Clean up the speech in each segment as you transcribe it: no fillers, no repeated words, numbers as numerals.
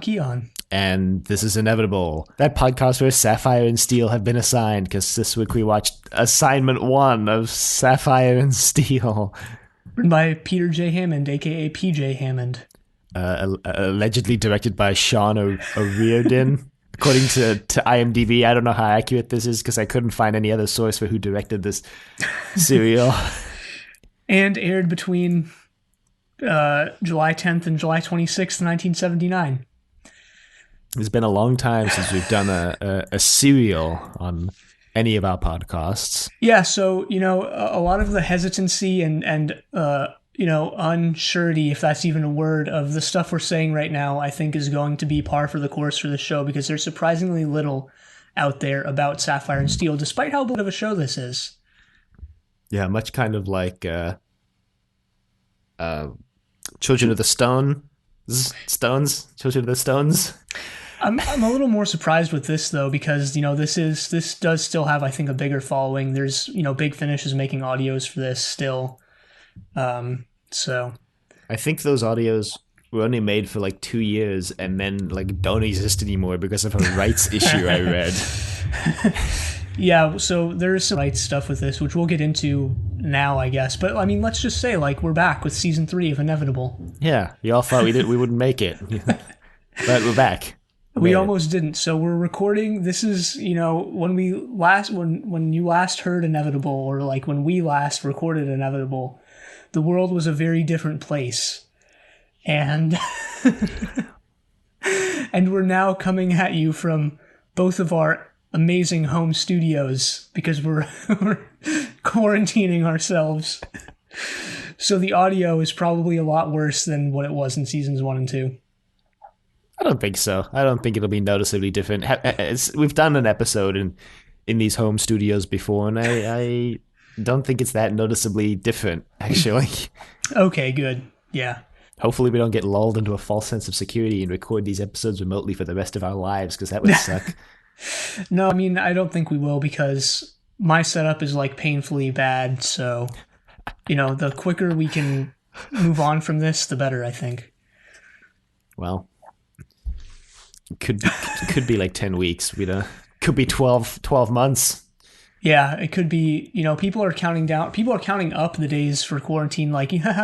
Kiyan. And this is Inevitable. That podcast where Sapphire and Steel have been assigned, because this week we watched Assignment 1 of Sapphire and Steel. Written by Peter J. Hammond, a.k.a. PJ Hammond. Allegedly directed by Sean O'Riordan. According to IMDb, I don't know how accurate this is because I couldn't find any other source for who directed this serial. And aired between July 10th and July 26th, 1979. It's been a long time since we've done a serial on any of our podcasts. Yeah, so, a lot of the hesitancy and unsurety, if that's even a word, of the stuff we're saying right now, I think is going to be par for the course for the show because there's surprisingly little out there about Sapphire and Steel, despite how big of a show this is. Yeah, much kind of like Children of the Stones. Children of the Stones. I'm a little more surprised with this though because this does still have, I think, a bigger following. There's Big Finish is making audios for this still, so I think those audios were only made for like 2 years and then like don't exist anymore because of a rights issue I read. Yeah, so there's some rights stuff with this, which we'll get into now, I guess. But I mean, let's just say we're back with season 3 of Inevitable. Yeah, you all thought we wouldn't make it, but we're back. We almost didn't. So we're recording. This is, when you last heard Inevitable, or like when we last recorded Inevitable, the world was a very different place. And and we're now coming at you from both of our amazing home studios because we're quarantining ourselves. So the audio is probably a lot worse than what it was in seasons 1 and 2. I don't think so. I don't think it'll be noticeably different. We've done an episode in these home studios before, and I don't think it's that noticeably different, actually. Okay, good. Yeah. Hopefully we don't get lulled into a false sense of security and record these episodes remotely for the rest of our lives, because that would suck. No, I mean, I don't think we will, because my setup is painfully bad, so, the quicker we can move on from this, the better, I think. Well, could be like 10 weeks. Could be 12 months. Yeah, it could be, people are counting down. People are counting up the days for quarantine,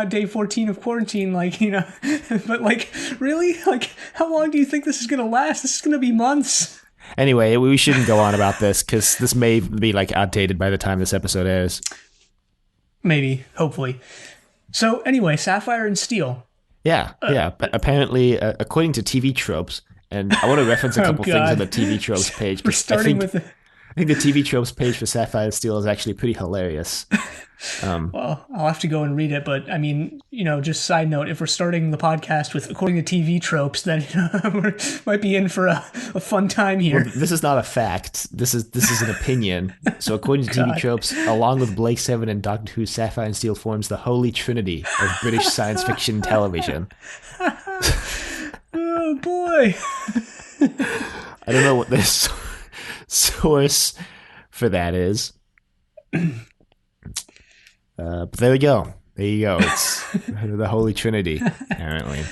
day 14 of quarantine, but really? How long do you think this is going to last? This is going to be months. Anyway, we shouldn't go on about this because this may be outdated by the time this episode airs. Maybe, hopefully. So anyway, Sapphire and Steel. Yeah. But apparently, according to TV Tropes, and I want to reference a couple things on the TV Tropes page. We're starting with I think the TV Tropes page for Sapphire and Steel is actually pretty hilarious. Well, I'll have to go and read it, but I mean, just side note, if we're starting the podcast with according to TV Tropes, then we might be in for a fun time here. Well, this is not a fact. This is an opinion. So according to TV Tropes, along with Blake Seven and Doctor Who, Sapphire and Steel forms the holy trinity of British science fiction television. Oh boy. I don't know what this source for that is. But there we go. There you go. It's the Holy Trinity, apparently.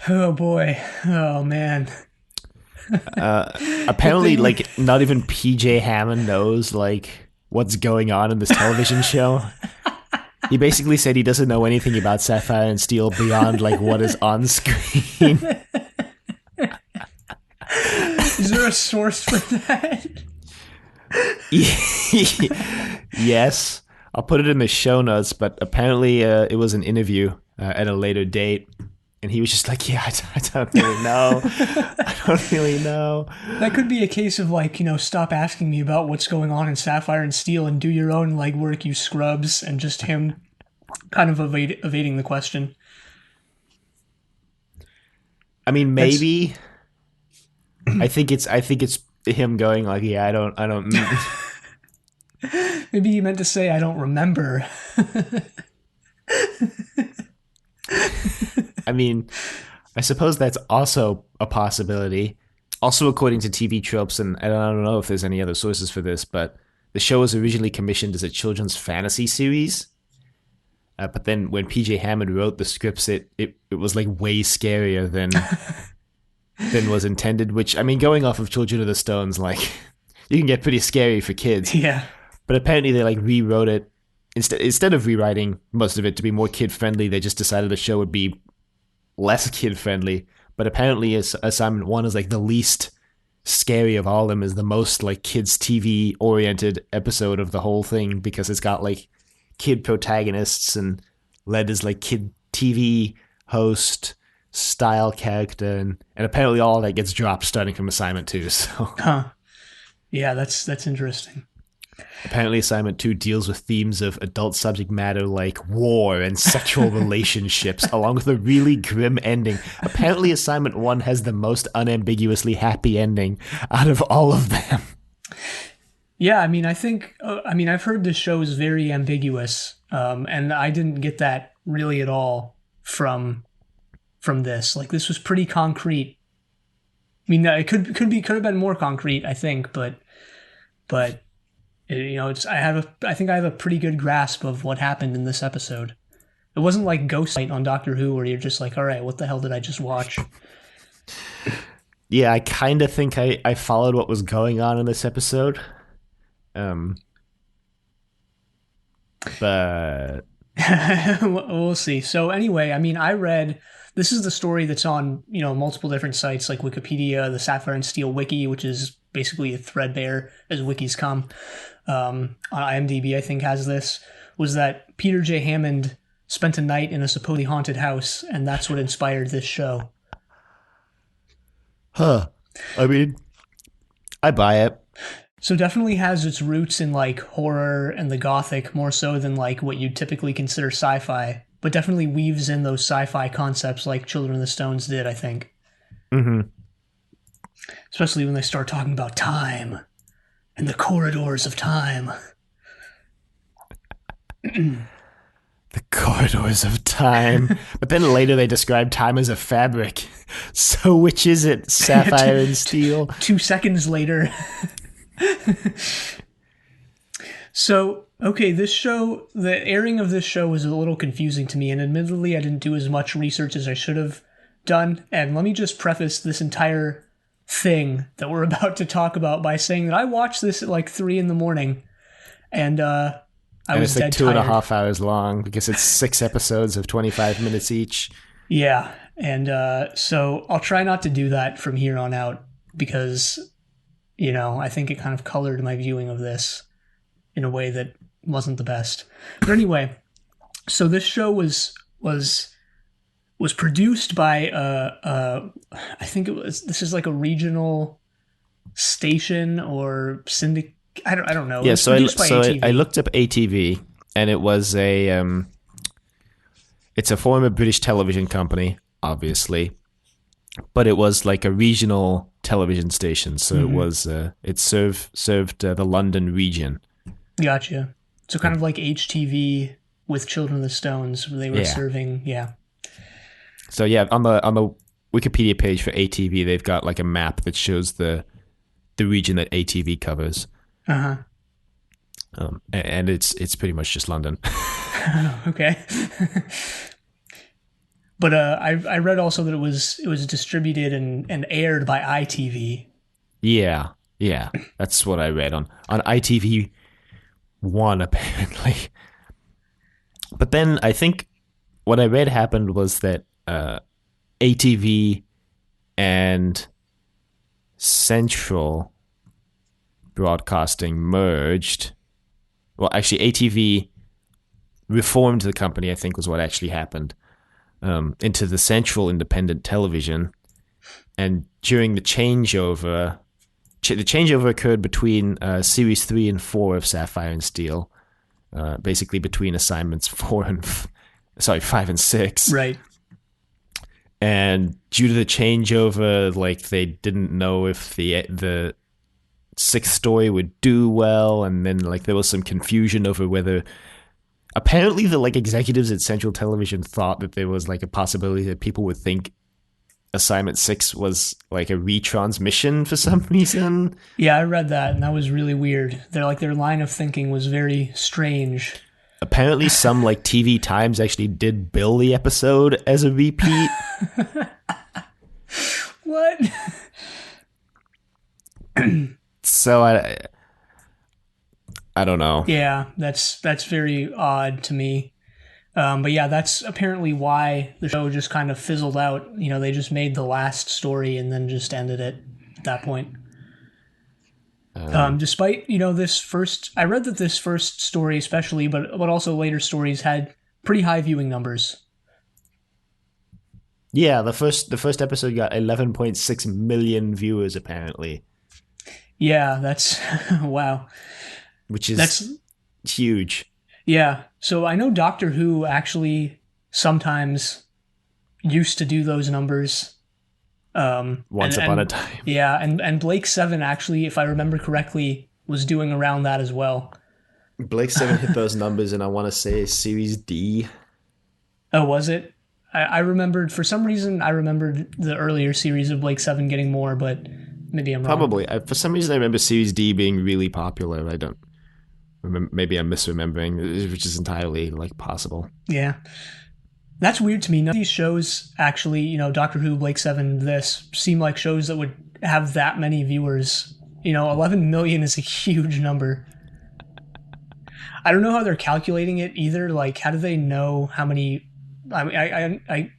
Oh boy. Oh man. Apparently, not even PJ Hammond knows what's going on in this television show. He basically said he doesn't know anything about Sapphire and Steel beyond what is on screen. Is there a source for that? Yes. I'll put it in the show notes, but apparently it was an interview at a later date. And he was just yeah, I don't really know. I don't really know. That could be a case of stop asking me about what's going on in Sapphire and Steel and do your own legwork, you scrubs, and just him kind of evading the question. I mean, maybe. I think it's him going yeah, I don't. Maybe he meant to say I don't remember. I mean, I suppose that's also a possibility. Also, according to TV Tropes, and I don't know if there's any other sources for this, but the show was originally commissioned as a children's fantasy series. But then when PJ Hammond wrote the scripts, it was way scarier than than was intended, which, I mean, going off of Children of the Stones, like, you can get pretty scary for kids. Yeah. But apparently they, like, rewrote it. Instead of rewriting most of it to be more kid-friendly, they just decided the show would be less kid-friendly. But apparently Assignment 1 is, like, the least scary of all of them, is the most, like, kids' TV-oriented episode of the whole thing, because it's got, like, kid protagonists and led as, like, kid TV host style character, and apparently all that gets dropped starting from Assignment 2. So yeah, that's interesting. Apparently Assignment 2 deals with themes of adult subject matter like war and sexual relationships, along with a really grim ending. Apparently Assignment 1 has the most unambiguously happy ending out of all of them. Yeah, I mean, I've heard this show is very ambiguous, and I didn't get that really at all from this. Like, this was pretty concrete. I mean, it could have been more concrete, I think, but you know, I think I have a pretty good grasp of what happened in this episode. It wasn't like Ghost Night on Doctor Who, where you're just like, all right, what the hell did I just watch? Yeah, I kind of think I followed what was going on in this episode. But we'll see. So anyway, I mean, this is the story that's on, you know, multiple different sites like Wikipedia, the Sapphire and Steel Wiki, which is basically threadbare as wikis come. On IMDb, I think, has this, was that Peter J. Hammond spent a night in a supposedly haunted house, and that's what inspired this show. Huh. I mean, I buy it. So definitely has its roots in, like, horror and the gothic, more so than, like, what you'd typically consider sci-fi, but definitely weaves in those sci-fi concepts like Children of the Stones did, I think. Mm-hmm. Especially when they start talking about time and the corridors of time. The corridors of time. But then later they describe time as a fabric. So which is it, Sapphire and Steel? 2 seconds later. So, okay, the airing of this show was a little confusing to me, and admittedly I didn't do as much research as I should have done. And let me just preface this entire thing that we're about to talk about by saying that I watched this at like 3 a.m, and I was dead tired. It's like 2.5 hours long because it's 6 episodes of 25 minutes each. Yeah, and so I'll try not to do that from here on out because, you know, I think it kind of colored my viewing of this in a way that wasn't the best. But anyway, so this show was produced by I think this is like a regional station or syndicate. I don't know. Yeah, so ATV. I looked up ATV, and it was it's a former British television company, obviously, but it was like a regional television station. So it was it served the London region. Gotcha. So kind of like HTV with Children of the Stones, where they were serving. Yeah. So yeah, on the Wikipedia page for ATV, they've got like a map that shows the region that ATV covers. Uh-huh. And it's pretty much just London. Okay. But I read also that it was distributed and aired by ITV. Yeah, that's what I read on ITV 1 apparently. But then I think what I read happened was that ATV and Central Broadcasting merged. Well, actually, ATV reformed the company, I think was what actually happened, into the Central Independent Television. And during the changeover, occurred between Series 3 and 4 of Sapphire and Steel, basically between assignments 5 and 6. Right. And due to the changeover, like, they didn't know if the 6th story would do well, and then like there was some confusion over whether apparently the like executives at Central Television thought that there was like a possibility that people would think Assignment 6 was like a retransmission for some reason. Yeah, I read that, and that was really weird. Their line of thinking was very strange. Apparently some like TV Times actually did bill the episode as a repeat. What? So I don't know. Yeah, that's very odd to me. But yeah, that's apparently why the show just kind of fizzled out. You know, they just made the last story and then just ended it at that point. Despite, you know, I read that this first story especially, but also later stories had pretty high viewing numbers. Yeah, the first episode got 11.6 million viewers apparently, Yeah, that's wow. which is That's huge. yeah. So I know Doctor Who actually sometimes used to do those numbers. Once upon a time. Yeah, and Blake 7 actually, if I remember correctly, was doing around that as well. Blake 7 hit those numbers, and I want to say Series D. Oh, was it? I remembered, for some reason, I remembered the earlier series of Blake 7 getting more, but maybe I'm wrong. Probably. For some reason, I remember Series D being really popular. I don't remember. Maybe I'm misremembering, which is entirely like possible. Yeah. That's weird to me. None of these shows actually, you know, Doctor Who, Blake 7, this, seem like shows that would have that many viewers. You know, 11 million is a huge number. I don't know how they're calculating it either. Like, how do they know how many... I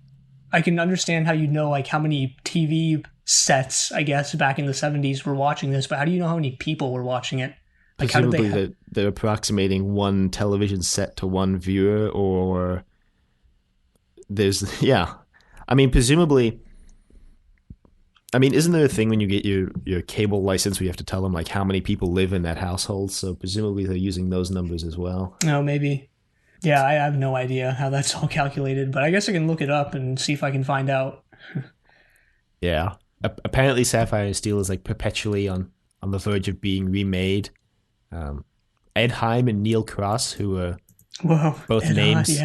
can understand how you know, like, how many TV sets, I guess, back in the 70s were watching this, but how do you know how many people were watching it? Like, Presumably they're approximating one television set to one viewer, or there's... Yeah. I mean, presumably... I mean, isn't there a thing when you get your cable license where you have to tell them, like, how many people live in that household? So presumably they're using those numbers as well. Oh, maybe. Yeah, I have no idea how that's all calculated, but I guess I can look it up and see if I can find out. Yeah. Apparently Sapphire and Steel is, like, perpetually on the verge of being remade. Ed Heim and Neil Cross, who are both names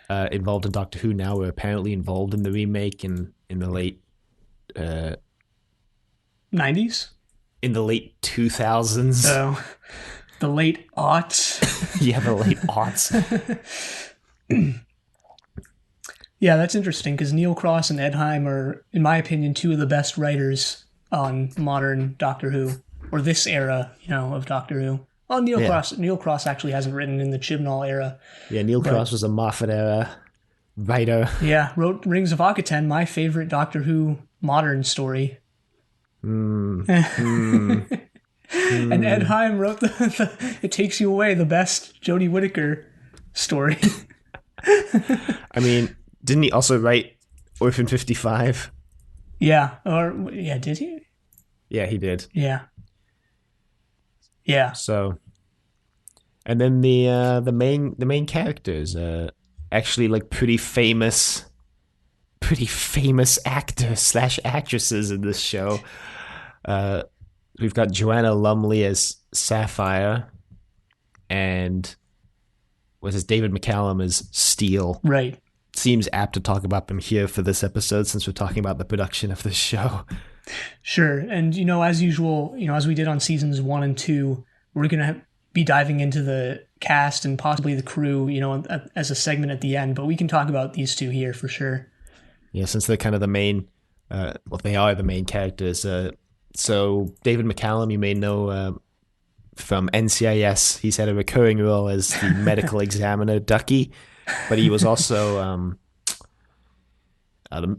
involved in Doctor Who now, were apparently involved in the remake in the late... 90s? In the late 2000s. Oh, the late aughts. Yeah, the late aughts. Yeah, that's interesting because Neil Cross and Ed Heim are, in my opinion, two of the best writers on modern Doctor Who, or this era, you know, of Doctor Who. Well, Neil Cross actually hasn't written in the Chibnall era. Yeah, Neil Cross was a Moffat era writer. Yeah, wrote Rings of Akaten, my favorite Doctor Who modern story. And Ed Heim wrote the It Takes You Away, the best Jodie Whittaker story. I mean, didn't he also write Orphan 55? Yeah, did he? Yeah, he did. Yeah. So, and then the main characters, actually, like, pretty famous actors / actresses in this show. We've got Joanna Lumley as Sapphire, and David McCallum as Steel. Right. Seems apt to talk about them here for this episode, since we're talking about the production of this show. Sure, and you know, as usual, you know, as we did on seasons 1 and 2, we're gonna be diving into the cast and possibly the crew, you know, as a segment at the end. But we can talk about these two here for sure. Yeah, since they're kind of the main, they are the main characters. So David McCallum, you may know from NCIS. He's had a recurring role as the medical examiner Ducky, but he was also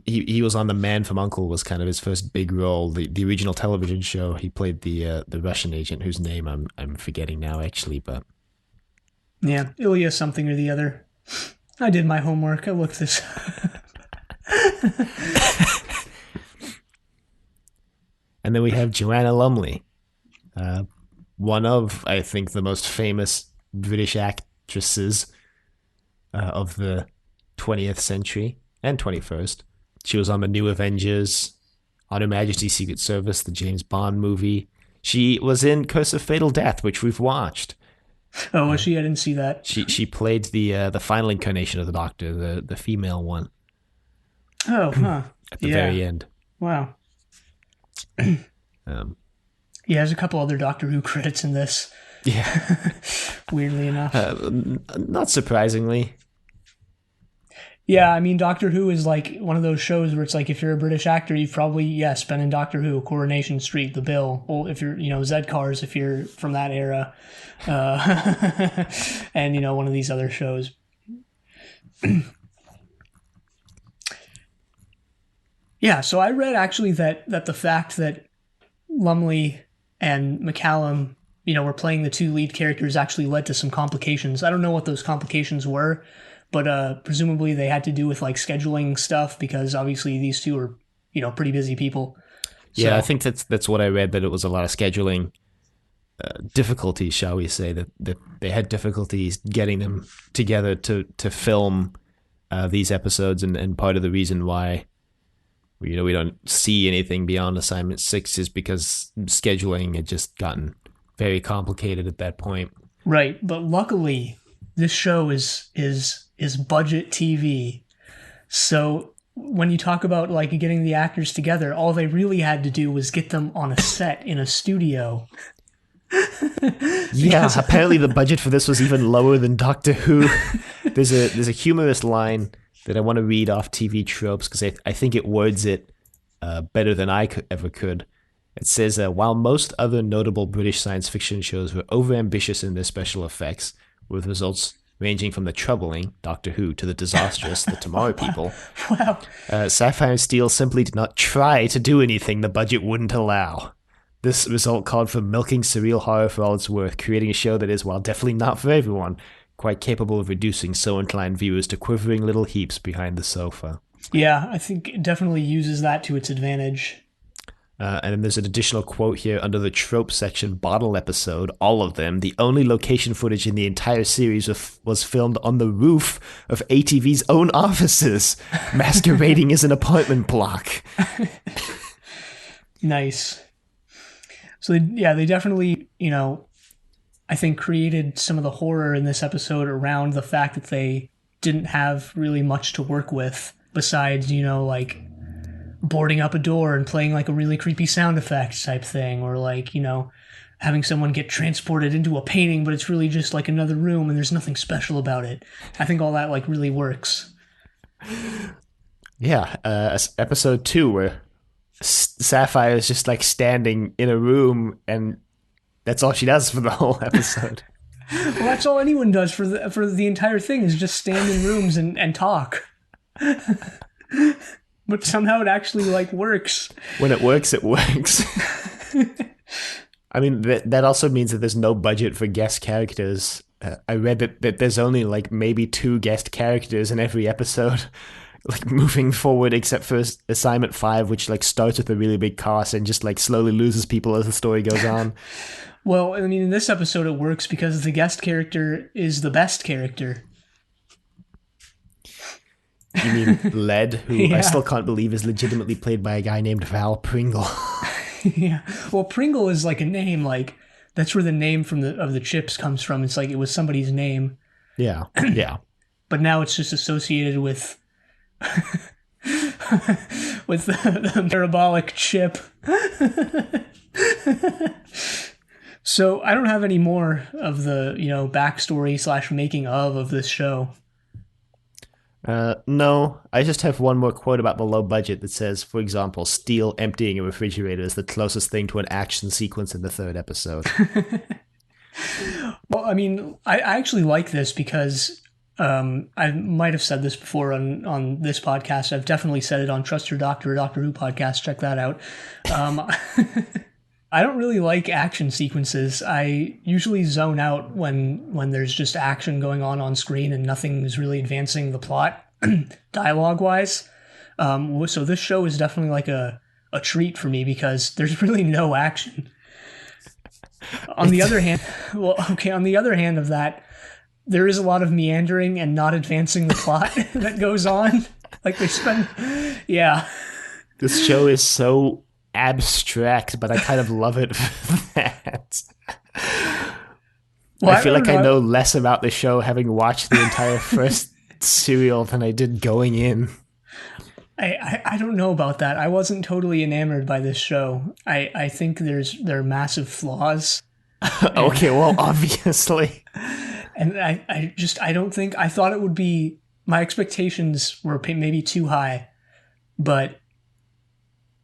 he was on The Man from U.N.C.L.E. was kind of his first big role. The original television show. He played the Russian agent whose name I'm forgetting now actually, but yeah, Ilya something or the other. I did my homework. I looked this. And then we have Joanna Lumley, one of, I think, the most famous British actresses of the 20th century and 21st. She was on the New Avengers, on Her Majesty's Secret Service, the James Bond movie. She was in Curse of Fatal Death, which we've watched. Oh, was she? I didn't see that. She played the final incarnation of the Doctor, the female one. Oh, huh. At the very end. Wow. Yeah, there's a couple other Doctor Who credits in this. Yeah. Weirdly enough. Not surprisingly. Yeah, I mean, Doctor Who is like one of those shows where it's like if you're a British actor, you've probably, yes, been in Doctor Who, Coronation Street, The Bill. Well, if you're, Z Cars, if you're from that era. And, one of these other shows. Yeah, so I read actually that the fact that Lumley and McCallum, were playing the two lead characters actually led to some complications. I don't know what those complications were, but presumably they had to do with like scheduling stuff because obviously these two are, pretty busy people. So, yeah, I think that's what I read, that it was a lot of scheduling difficulties, shall we say, that they had difficulties getting them together to film these episodes, and part of the reason why we don't see anything beyond assignment 6 is because scheduling had just gotten very complicated at that point. Right, but luckily this show is budget TV. So when you talk about like getting the actors together, all they really had to do was get them on a set in a studio. Yeah, apparently the budget for this was even lower than Doctor Who. There's a humorous line that I want to read off TV Tropes because I think it words it better than I ever could. It says, while most other notable British science fiction shows were overambitious in their special effects, with results ranging from the troubling, Doctor Who, to the disastrous, the Tomorrow People, Wow. Sapphire and Steel simply did not try to do anything the budget wouldn't allow. This result called for milking surreal horror for all it's worth, creating a show that is, while definitely not for everyone, quite capable of reducing so inclined viewers to quivering little heaps behind the sofa. Yeah, I think it definitely uses that to its advantage. And then there's an additional quote here under the trope section, bottle episode, all of them. The only location footage in the entire series was filmed on the roof of ATV's own offices, masquerading as an apartment block. Nice. So, they definitely, I think created some of the horror in this episode around the fact that they didn't have really much to work with besides, like boarding up a door and playing like a really creepy sound effect type thing, or like, having someone get transported into a painting, but it's really just like another room and there's nothing special about it. I think all that like really works. Yeah, episode 2 where Sapphire is just like standing in a room and that's all she does for the whole episode. Well, that's all anyone does for the entire thing is just stand in rooms and talk. But somehow it actually like works. When it works, it works. I mean, that also means that there's no budget for guest characters. I read that there's only like maybe 2 guest characters in every episode, like moving forward, except for assignment 5, which like starts with a really big cast and just like slowly loses people as the story goes on. Well, I mean, in this episode it works because the guest character is the best character. You mean Led, who Yeah. I still can't believe is legitimately played by a guy named Val Pringle. Yeah. Well, Pringle is like a name, like that's where the name of the chips comes from. It's like it was somebody's name. Yeah, yeah. But now it's just associated with with the parabolic chip. So I don't have any more of the, backstory / making of this show. No, I just have one more quote about the low budget that says, for example, Steel emptying a refrigerator is the closest thing to an action sequence in the 3rd episode. Well, I mean, I actually like this because I might have said this before on this podcast. I've definitely said it on Trust Your Doctor, a Doctor Who podcast. Check that out. I don't really like action sequences. I usually zone out when there's just action going on screen and nothing is really advancing the plot dialogue-wise. So this show is definitely like a treat for me because there's really no action. On the other hand of that, there is a lot of meandering and not advancing the plot that goes on. Like they spend, yeah. This show is so abstract, but I kind of love it for that. Well, I feel like I know less about the show having watched the entire first serial than I did going in. I don't know about that. I wasn't totally enamored by this show. I think there are massive flaws. Okay, well, obviously. And I thought it would be my expectations were maybe too high, but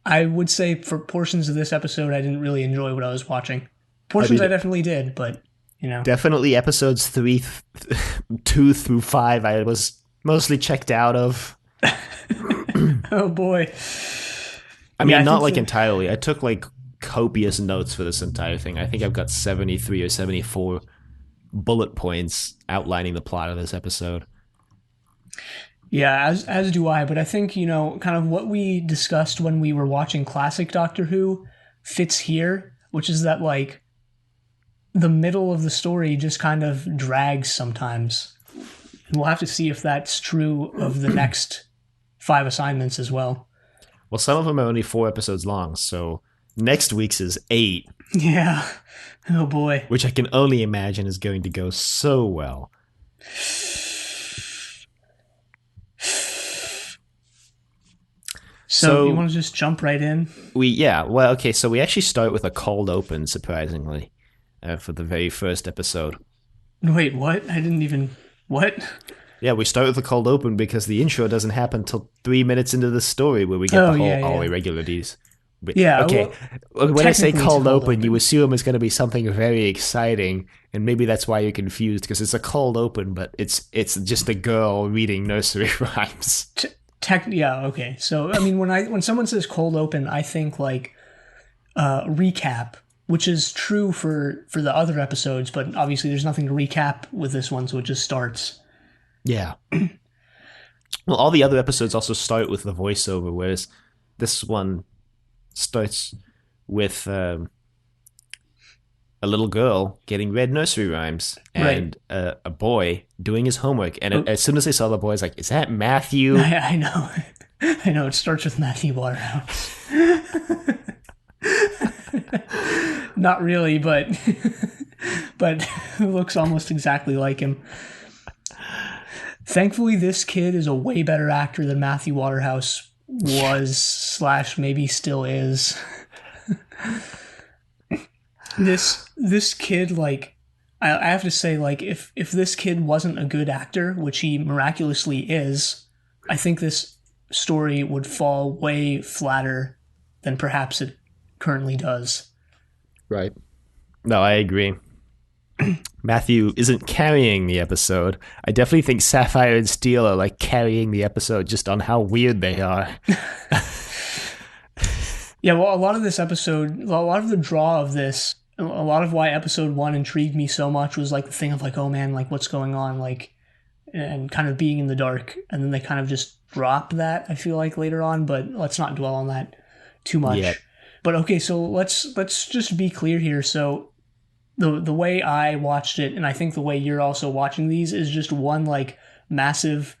I would say for portions of this episode, I didn't really enjoy what I was watching. Portions I definitely did, but, you know. Definitely episodes 2 through 5, I was mostly checked out of. Oh, boy. I mean, not like entirely. I took like copious notes for this entire thing. I think I've got 73 or 74 bullet points outlining the plot of this episode. Yeah, as do I, but I think, you know, kind of what we discussed when we were watching classic Doctor Who fits here, which is that, like, the middle of the story just kind of drags sometimes. And we'll have to see if that's true of the next 5 assignments as well. Well, some of them are only 4 episodes long, so next week's is 8. Yeah. Oh, boy. Which I can only imagine is going to go so well. So you want to just jump right in? So we actually start with a cold open, surprisingly, for the very first episode. Wait, what? I didn't even... What? Yeah, we start with a cold open because the intro doesn't happen until 3 minutes into the story where we get all irregularities. Yeah. Okay, well, when I say cold open, you assume it's going to be something very exciting, and maybe that's why you're confused, because it's a cold open, but it's just a girl reading nursery rhymes. Yeah, okay. So, I mean, when someone says cold open, I think, like, recap, which is true for the other episodes, but obviously there's nothing to recap with this one, so it just starts. Yeah. Well, all the other episodes also start with the voiceover, whereas this one starts with a little girl getting read nursery rhymes and a boy doing his homework. And as soon as they saw the boy, it's like, is that Matthew? I know. I know. It starts with Matthew Waterhouse. Not really, but it looks almost exactly like him. Thankfully, this kid is a way better actor than Matthew Waterhouse was / maybe still is. This kid, like, I have to say, like, if this kid wasn't a good actor, which he miraculously is, I think this story would fall way flatter than perhaps it currently does. Right. No, I agree. Matthew isn't carrying the episode. I definitely think Sapphire and Steel are like carrying the episode just on how weird they are. Yeah, well, a lot of the draw of this, a lot of why episode 1 intrigued me so much was like the thing of like, oh man, like what's going on, like, and kind of being in the dark, and then they kind of just drop that, I feel like, later on, but let's not dwell on that too much. Yep. But okay, so let's just be clear here. So the way I watched it, and I think the way you're also watching these, is just one like massive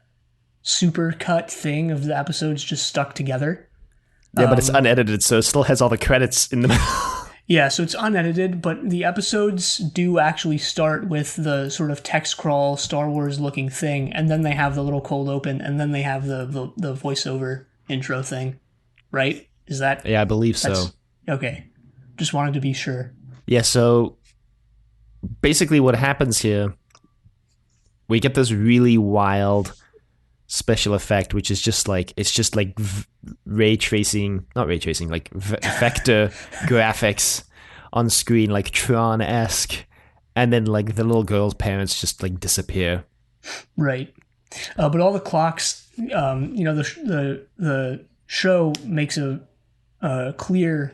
super cut thing of the episodes just stuck together. Yeah, but it's unedited, so it still has all the credits in the middle. Yeah, so it's unedited, but the episodes do actually start with the sort of text crawl, Star Wars looking thing, and then they have the little cold open, and then they have the voiceover intro thing, right? Is that? Yeah, I believe so. Okay, just wanted to be sure. Yeah, so basically what happens here, we get this really wild special effect, which is just like, ray tracing, not ray tracing, like vector graphics on screen, like Tron-esque, and then like the little girl's parents just like disappear. Right. But all the clocks, the show makes a clear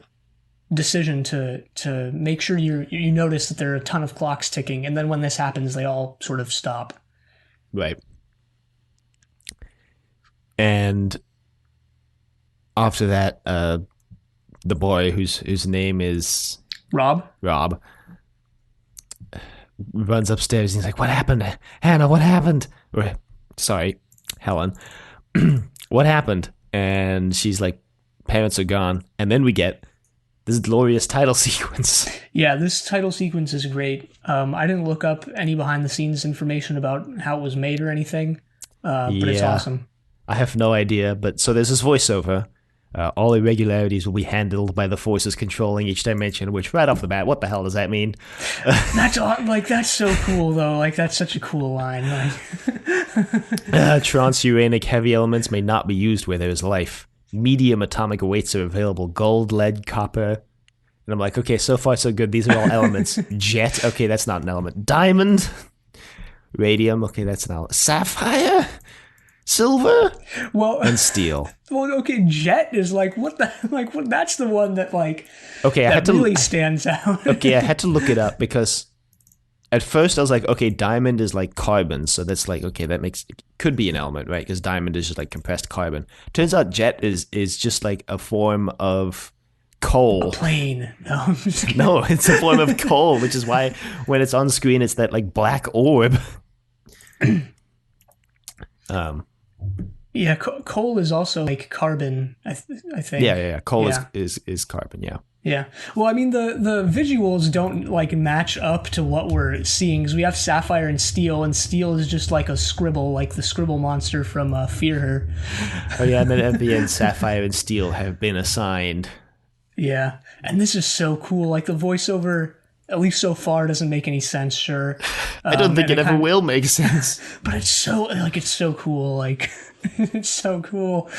decision to make sure you notice that there are a ton of clocks ticking, and then when this happens, they all sort of stop. Right. And after that, the boy whose name is Rob, runs upstairs and he's like, "What happened, Hannah? What happened?" Or, sorry, Helen. What happened? And she's like, "Parents are gone." And then we get this glorious title sequence. Yeah, this title sequence is great. I didn't look up any behind the scenes information about how it was made or anything, but it's awesome. I have no idea, but so there's this voiceover. All irregularities will be handled by the forces controlling each dimension, which right off the bat, what the hell does that mean? That's so cool, though. Like, that's such a cool line. Like, Transuranic heavy elements may not be used where there is life. Medium atomic weights are available: gold, lead, copper. And I'm like, okay, so far so good. These are all elements. Jet, okay, that's not an element. Diamond, radium, okay, that's an element. Sapphire, silver, and steel. Well, okay, jet is like what the like what? That's the one that like okay, that really stands out. Okay, I had to look it up because at first I was like, okay, diamond is like carbon, so that's like okay, that makes it could be an element, right? Because diamond is just like compressed carbon. Turns out jet is just like a form of coal. A plane. No, no, it's a form of coal, which is why when it's on screen, it's that like black orb. Yeah, coal is also like carbon. I think. Yeah. Coal is carbon. Yeah. Yeah. Well, I mean, the visuals don't like match up to what we're seeing because we have Sapphire and Steel is just like a scribble, like the scribble monster from Fear Her. Oh yeah, and then at the end, Sapphire and Steel have been assigned. Yeah, and this is so cool. Like the voiceover, at least so far, doesn't make any sense. Sure, I don't think it ever will make sense. But it's so cool. Like it's so cool.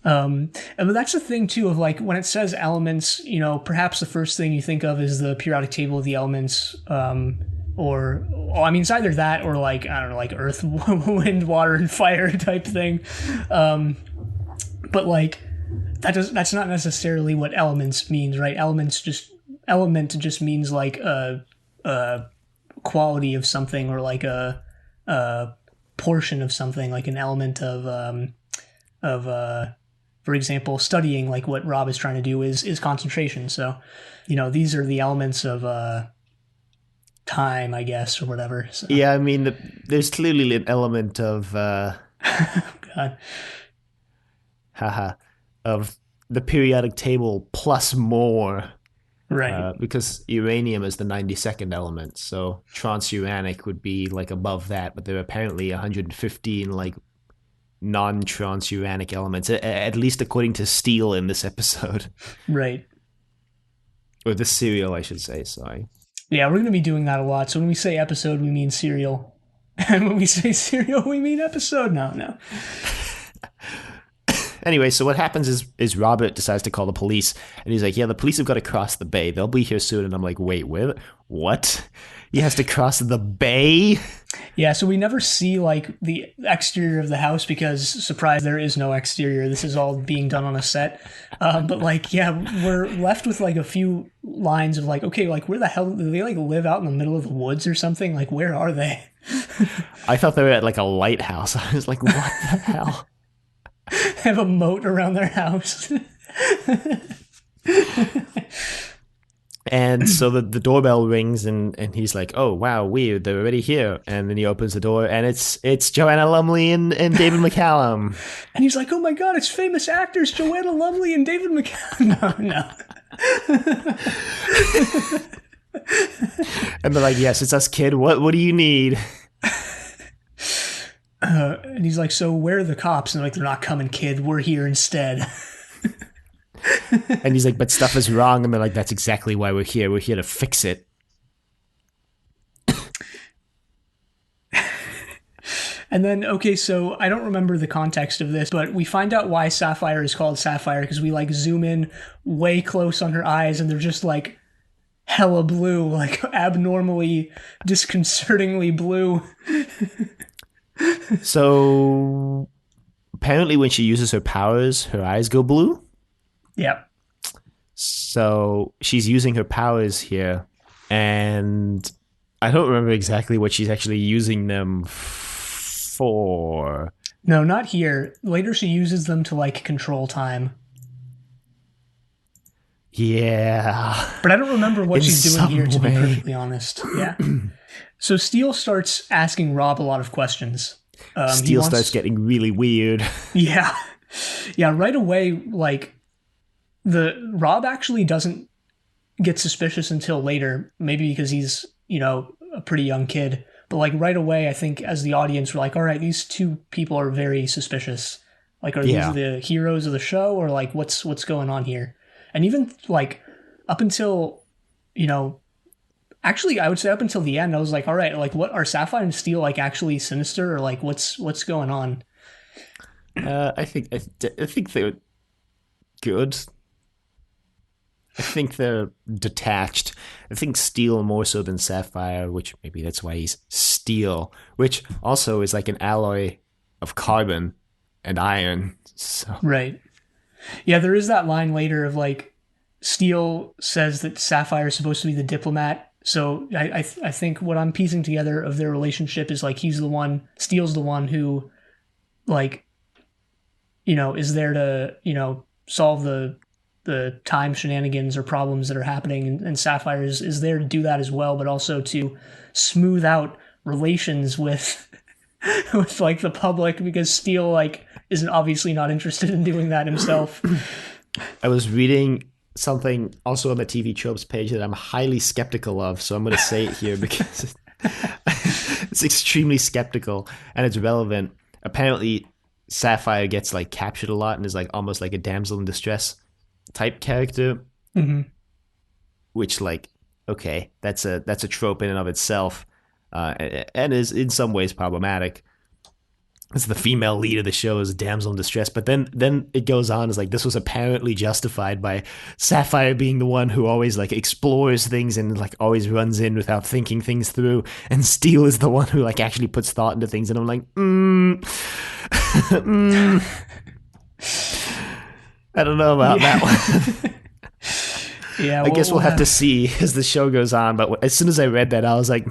And that's the thing too of like when it says elements, you know, perhaps the first thing you think of is the periodic table of the elements, or I mean, it's either that or like I don't know, like earth, wind, water, and fire type thing. But like that's not necessarily what elements means, right? Element just means like a quality of something or like a portion of something, like an element of for example, studying like what Rob is trying to do is concentration. So, you know, these are the elements of time, I guess, or whatever. So. Yeah, I mean, there's clearly an element of God. Of the periodic table plus more. Right. Because uranium is the 92nd element, so transuranic would be like above that, but there are apparently 115 like non-transuranic elements, at least according to Steel in this episode. Right. Or this serial, I should say, sorry. Yeah, we're going to be doing that a lot. So when we say episode, we mean serial. And when we say serial, we mean episode. No. Anyway, so what happens is Robert decides to call the police, and he's like, yeah, the police have got to cross the bay. They'll be here soon. And I'm like, wait, what? He has to cross the bay? Yeah, so we never see, like, the exterior of the house because, surprise, there is no exterior. This is all being done on a set. But, like, yeah, we're left with, like, a few lines of, like, okay, like, where the hell do they, like, live out in the middle of the woods or something? Like, where are they? I thought they were at, like, a lighthouse. I was like, what the hell? Have a moat around their house. And so the doorbell rings and he's like, oh, wow, weird, they're already here. And then he opens the door and it's Joanna Lumley and David McCallum. And he's like, oh my God, it's famous actors Joanna Lumley and David McCallum. No. And they're like, yes, it's us, kid. What do you need? And he's like, so where are the cops? And they're like, they're not coming, kid. We're here instead. And he's like, but stuff is wrong. And they're like, that's exactly why we're here. We're here to fix it. And then, okay, so I don't remember the context of this, but we find out why Sapphire is called Sapphire because we like zoom in way close on her eyes and they're just like hella blue, like abnormally, disconcertingly blue. So apparently when she uses her powers, her eyes go blue. Yep. So she's using her powers here, and I don't remember exactly what she's actually using them for. No, not here. Later she uses them to, like, control time. Yeah. But I don't remember what she's doing here, to be perfectly honest. Yeah. So Steel starts asking Rob a lot of questions. Steel starts getting really weird. Yeah. Yeah, right away, like, Rob actually doesn't get suspicious until later, maybe because he's, you know, a pretty young kid. But, like, right away, I think as the audience, we're like, all right, these two people are very suspicious. Like, are these the heroes of the show, or, like, what's going on here? And even, like, up until, you know, actually, I would say up until the end, I was like, all right, like what are Sapphire and Steel like actually sinister, or like what's going on? I think they're good. I think they're detached. I think Steel more so than Sapphire, which maybe that's why he's Steel, which also is like an alloy of carbon and iron. So Right. Yeah, there is that line later of like Steel says that Sapphire is supposed to be the diplomat. So I think what I'm piecing together of their relationship is like Steel's the one who like is there to solve the time shenanigans or problems that are happening, and Sapphire is there to do that as well, but also to smooth out relations with with like the public, because Steel like isn't obviously not interested in doing that himself. I was reading something also on the TV tropes page that I'm highly skeptical of, so I'm going to say it here because it's extremely skeptical and it's relevant. Apparently, Sapphire gets like captured a lot and is like almost like a damsel in distress type character, which like okay, that's a trope in and of itself, and is in some ways problematic. It's the female lead of the show is a damsel in distress, but then it goes on as like this was apparently justified by Sapphire being the one who always like explores things and like always runs in without thinking things through, and Steel is the one who like actually puts thought into things, and I'm like, I don't know about that one. Yeah, I guess we'll have to see as the show goes on, but as soon as I read that, I was like,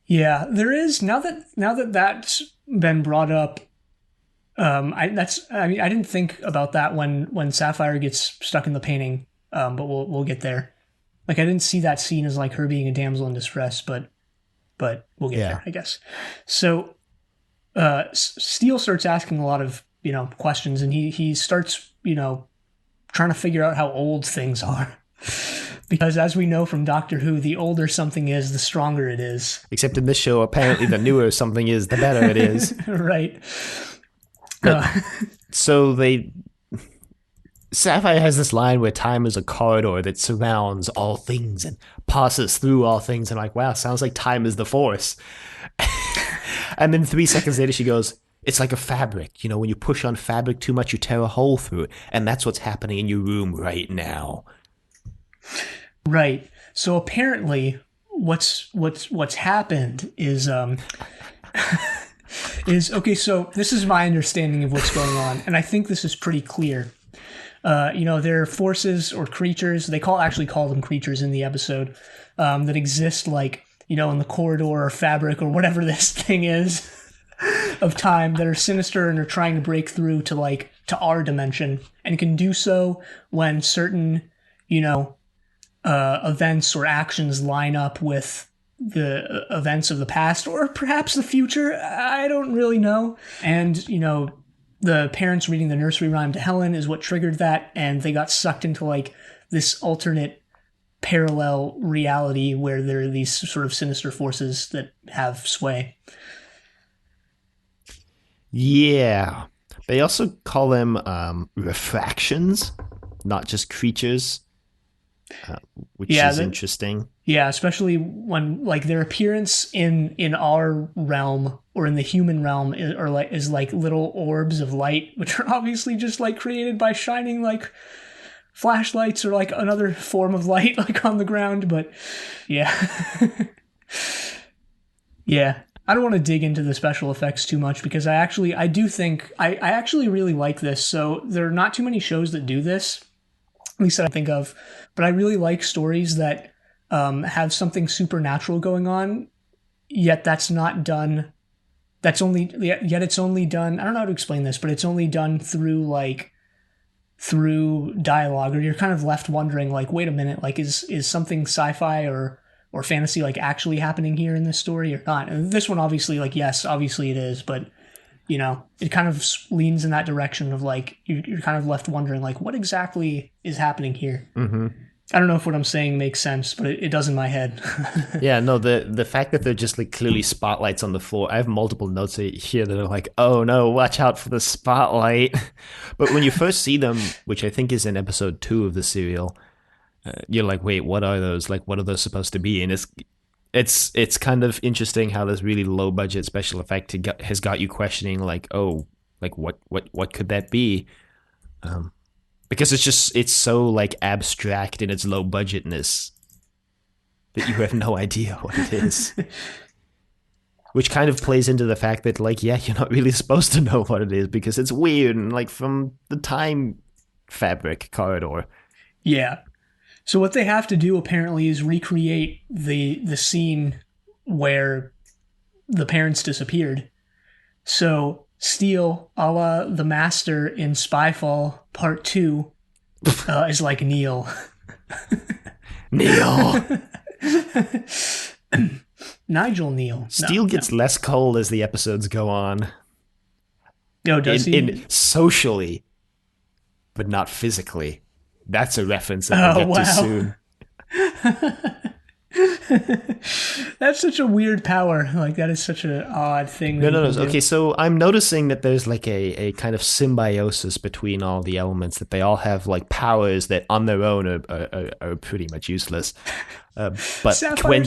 Yeah, there is now that that's been brought up. I didn't think about that when Sapphire gets stuck in the painting. But we'll get there. Like I didn't see that scene as like her being a damsel in distress, but we'll get there, I guess. So, Steel starts asking a lot of questions, and he starts trying to figure out how old things are. Because as we know from Doctor Who, the older something is, the stronger it is. Except in this show, apparently the newer something is, the better it is. Right. So Sapphire has this line where time is a corridor that surrounds all things and passes through all things. And like, wow, sounds like time is the force. And then 3 seconds later, she goes, it's like a fabric. When you push on fabric too much, you tear a hole through it. And that's what's happening in your room right now. Right. So apparently what's happened is is okay, so this is my understanding of what's going on, and I think this is pretty clear. There are forces or creatures, they actually call them creatures in the episode, that exist like, in the corridor or fabric or whatever this thing is of time, that are sinister and are trying to break through to our dimension, and can do so when certain, events or actions line up with the events of the past or perhaps the future. I don't really know. And, the parents reading the nursery rhyme to Helen is what triggered that, and they got sucked into like this alternate parallel reality where there are these sort of sinister forces that have sway. Yeah. They also call them refractions, not just creatures. Which is interesting. Yeah, especially when like their appearance in our realm or in the human realm is like little orbs of light, which are obviously just like created by shining like flashlights or like another form of light like on the ground. But yeah, yeah. I don't want to dig into the special effects too much because I actually really like this. So there are not too many shows that do this, at least that I think of, but I really like stories that have something supernatural going on, yet that's not done. Yet it's only done. I don't know how to explain this, but it's only done through dialogue, or you're kind of left wondering, like, wait a minute, like, is something sci-fi or fantasy like actually happening here in this story or not? And this one, obviously, like, yes, obviously it is, but it kind of leans in that direction of like you're kind of left wondering, like, what exactly is happening here. Mm-hmm. I don't know if what I'm saying makes sense, but it does in my head. Yeah, no, the fact that they're just like clearly spotlights on the floor. I have multiple notes here that are like, oh no, watch out for the spotlight. But when you first see them, which I think is in episode 2 of the serial, you're like, wait, what are those? Like, what are those supposed to be? And it's kind of interesting how this really low budget special effect has got you questioning, like, oh, like what could that be? Because it's so like abstract in its low budgetness that you have no idea what it is. Which kind of plays into the fact that, like, yeah, you're not really supposed to know what it is because it's weird and like from the time fabric corridor. Yeah. So what they have to do apparently is recreate the scene where the parents disappeared. So Steel, a la the Master in Spyfall Part 2, is like Neil. Neil! Nigel Neil. Steel gets less cold as the episodes go on. No, does he? In socially, but not physically. That's a reference that we'll get to soon. That's such a weird power. Like, that is such an odd thing. No. Okay, so I'm noticing that there's like a kind of symbiosis between all the elements, that they all have like powers that on their own are pretty much useless. But when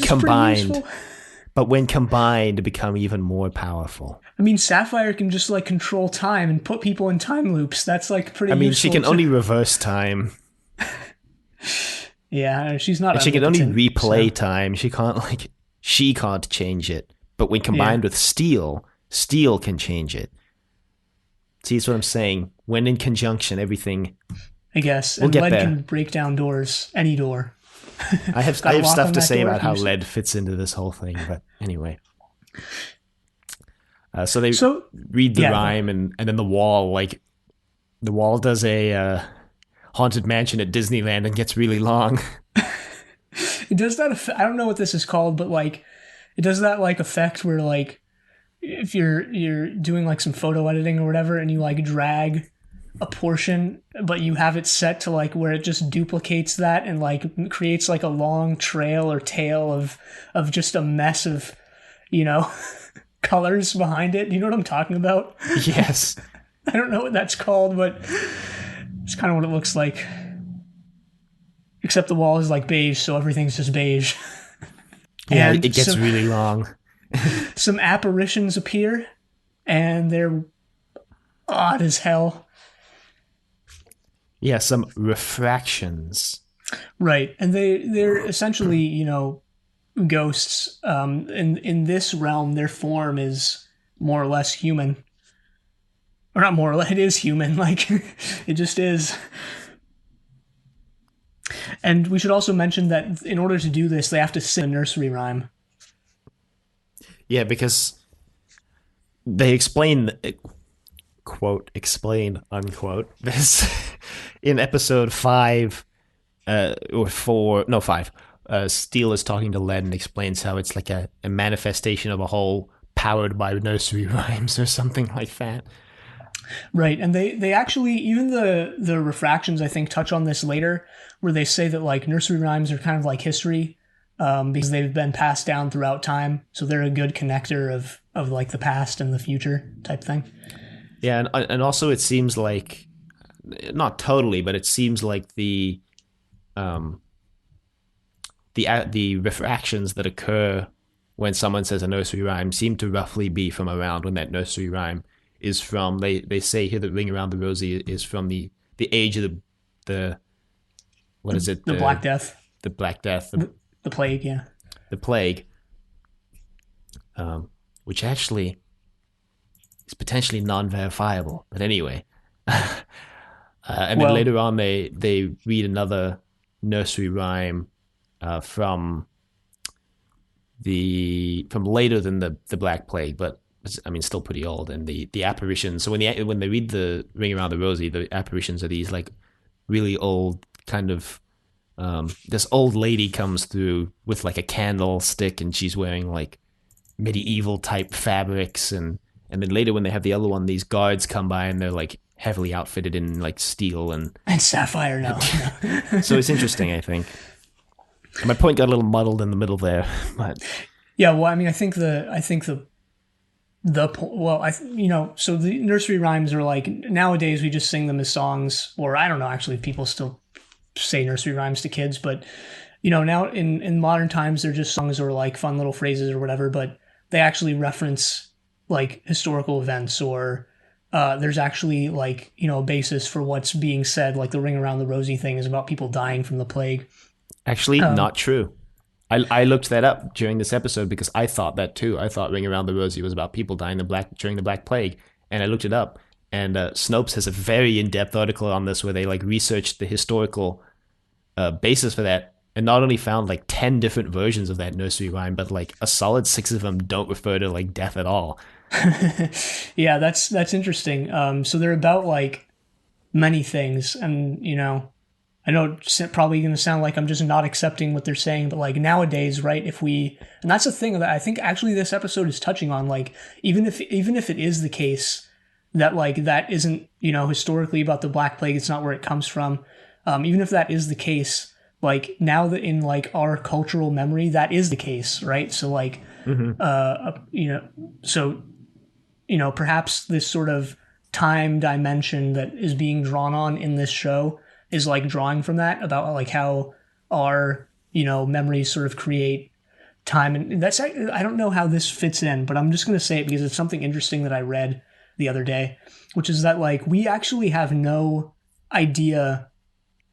combined, become even more powerful. I mean, Sapphire can just like control time and put people in time loops. That's like pretty. I mean, she can only reverse time. Yeah, she's not. And she can only replay time. She can't change it. But when combined with Steel can change it. See, that's what I'm saying. When in conjunction, everything. I guess. We'll get lead there. can break down doors, any door. I have stuff to say about how lead fits into this whole thing, but anyway. So they read the rhyme, and then the wall does a Haunted Mansion at Disneyland and gets really long. It does that. I don't know what this is called, but like, it does that like effect where like, if you're doing like some photo editing or whatever, and you like drag a portion, but you have it set to like where it just duplicates that and like creates like a long trail or tail of just a mess of, colors behind it. Do you know what I'm talking about? Yes. I don't know what that's called, but it's kind of what it looks like. Except the wall is like beige, so everything's just beige. Yeah, it gets really long. Some apparitions appear, and they're odd as hell. Yeah, some refractions. Right, and they're essentially, ghosts. In this realm, their form is more or less human. Or not more or less, it is human. Like, it just is. And we should also mention that in order to do this, they have to sing a nursery rhyme. Yeah, because they explain, quote, explain, unquote, this in episode 5, or 4, no, 5. Steel is talking to Lead and explains how it's like a manifestation of a whole powered by nursery rhymes or something like that. Right, and they actually, even the refractions, I think, touch on this later, where they say that like nursery rhymes are kind of like history, because they've been passed down throughout time, so they're a good connector of like the past and the future type thing. Yeah, and also it seems like, not totally, but it seems like the refractions that occur when someone says a nursery rhyme seem to roughly be from around when that nursery rhyme is from. They say here that Ring Around the Rosie is from the age of the what is it? The Black Death. The Black Death. The plague, yeah. The plague. Which actually is potentially non-verifiable. But anyway. And then later on they read another nursery rhyme from later than the Black Plague, but I mean still pretty old. And the apparitions. So when they read the Ring Around the Rosie, the apparitions are these like really old kind of this old lady comes through with like a candlestick, and she's wearing like medieval type fabrics, and then later when they have the other one, these guards come by and they're like heavily outfitted in like steel and sapphire now. So it's interesting, I think. My point got a little muddled in the middle there, but yeah. Well, I mean, so the nursery rhymes are like, nowadays we just sing them as songs, or I don't know. Actually, people still say nursery rhymes to kids, but now in modern times they're just songs or like fun little phrases or whatever, but they actually reference like historical events, or there's actually like a basis for what's being said. Like the Ring Around the Rosie thing is about people dying from the plague. Actually, not true. I looked that up during this episode because I thought that too. I thought Ring Around the Rosie was about people dying during the Black Plague, and I looked it up. And Snopes has a very in-depth article on this where they like researched the historical basis for that, and not only found like 10 different versions of that nursery rhyme, but like a solid 6 of them don't refer to like death at all. Yeah, that's interesting. So they're about like many things, and I know it's probably going to sound like I'm just not accepting what they're saying, but like nowadays, right? And that's the thing that I think actually this episode is touching on. Like even if it is the case that like that isn't historically about the Black Plague, it's not where it comes from. Even if that is the case, like now that in like our cultural memory that is the case, right? So like perhaps this sort of time dimension that is being drawn on in this show is like drawing from that, about like how our memories sort of create time. And that's, I don't know how this fits in, but I'm just going to say it because it's something interesting that I read the other day, which is that like we actually have no idea,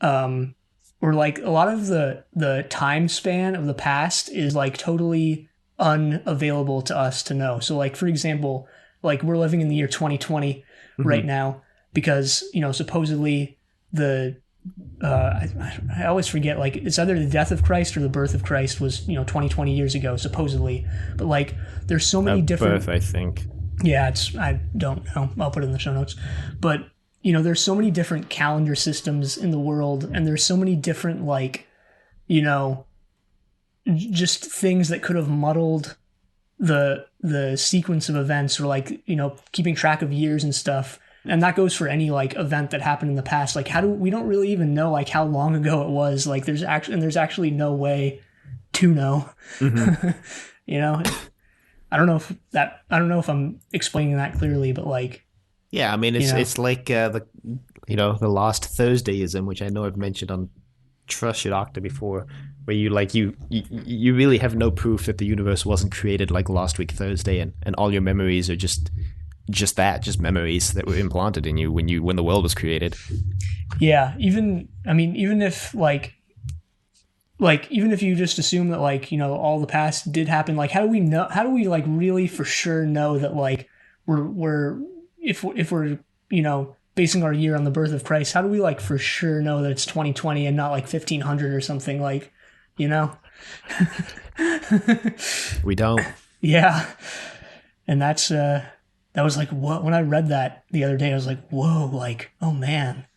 or like a lot of the time span of the past is like totally unavailable to us to know. So like, for example, like we're living in the year 2020 right now because supposedly I always forget, like it's either the death of Christ or the birth of Christ was 20 years ago supposedly, but like there's so many different birth, I think. Yeah, I don't know, I'll put it in the show notes, but there's so many different calendar systems in the world, and there's so many different like just things that could have muddled the sequence of events, or like keeping track of years and stuff. And that goes for any like event that happened in the past. Like we don't really even know like how long ago it was. Like there's actually no way to know. I don't know if I'm explaining that clearly, but like, yeah, I mean it's like the last Thursdayism, which I know I've mentioned on Trust Your Doctor before, where you really have no proof that the universe wasn't created like last week Thursday, and all your memories are just memories that were implanted in you when the world was created. Yeah, even if even if you just assume that like all the past did happen, like how do we like really for sure know that like we're if we're basing our year on the birth of Christ, how do we like for sure know that it's 2020 and not like 1500 or something, like We don't. Yeah. And that's that was like, what, when I read that the other day, I was like, whoa, like, oh man.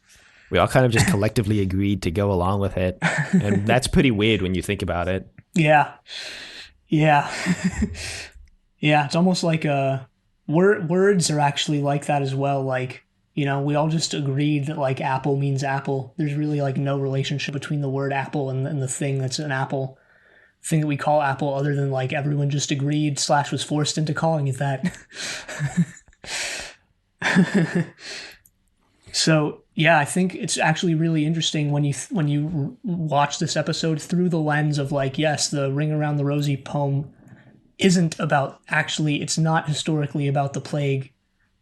We all kind of just collectively agreed to go along with it. And that's pretty weird when you think about it. Yeah. Yeah. Yeah. It's almost like words are actually like that as well. Like, we all just agreed that like apple means apple. There's really like no relationship between the word apple and the thing that's an apple. Thing that we call apple, other than like everyone just agreed / was forced into calling it that. So yeah, I think it's actually really interesting when you watch this episode through the lens of like, yes, the Ring Around the Rosie poem isn't about, actually it's not historically about the plague,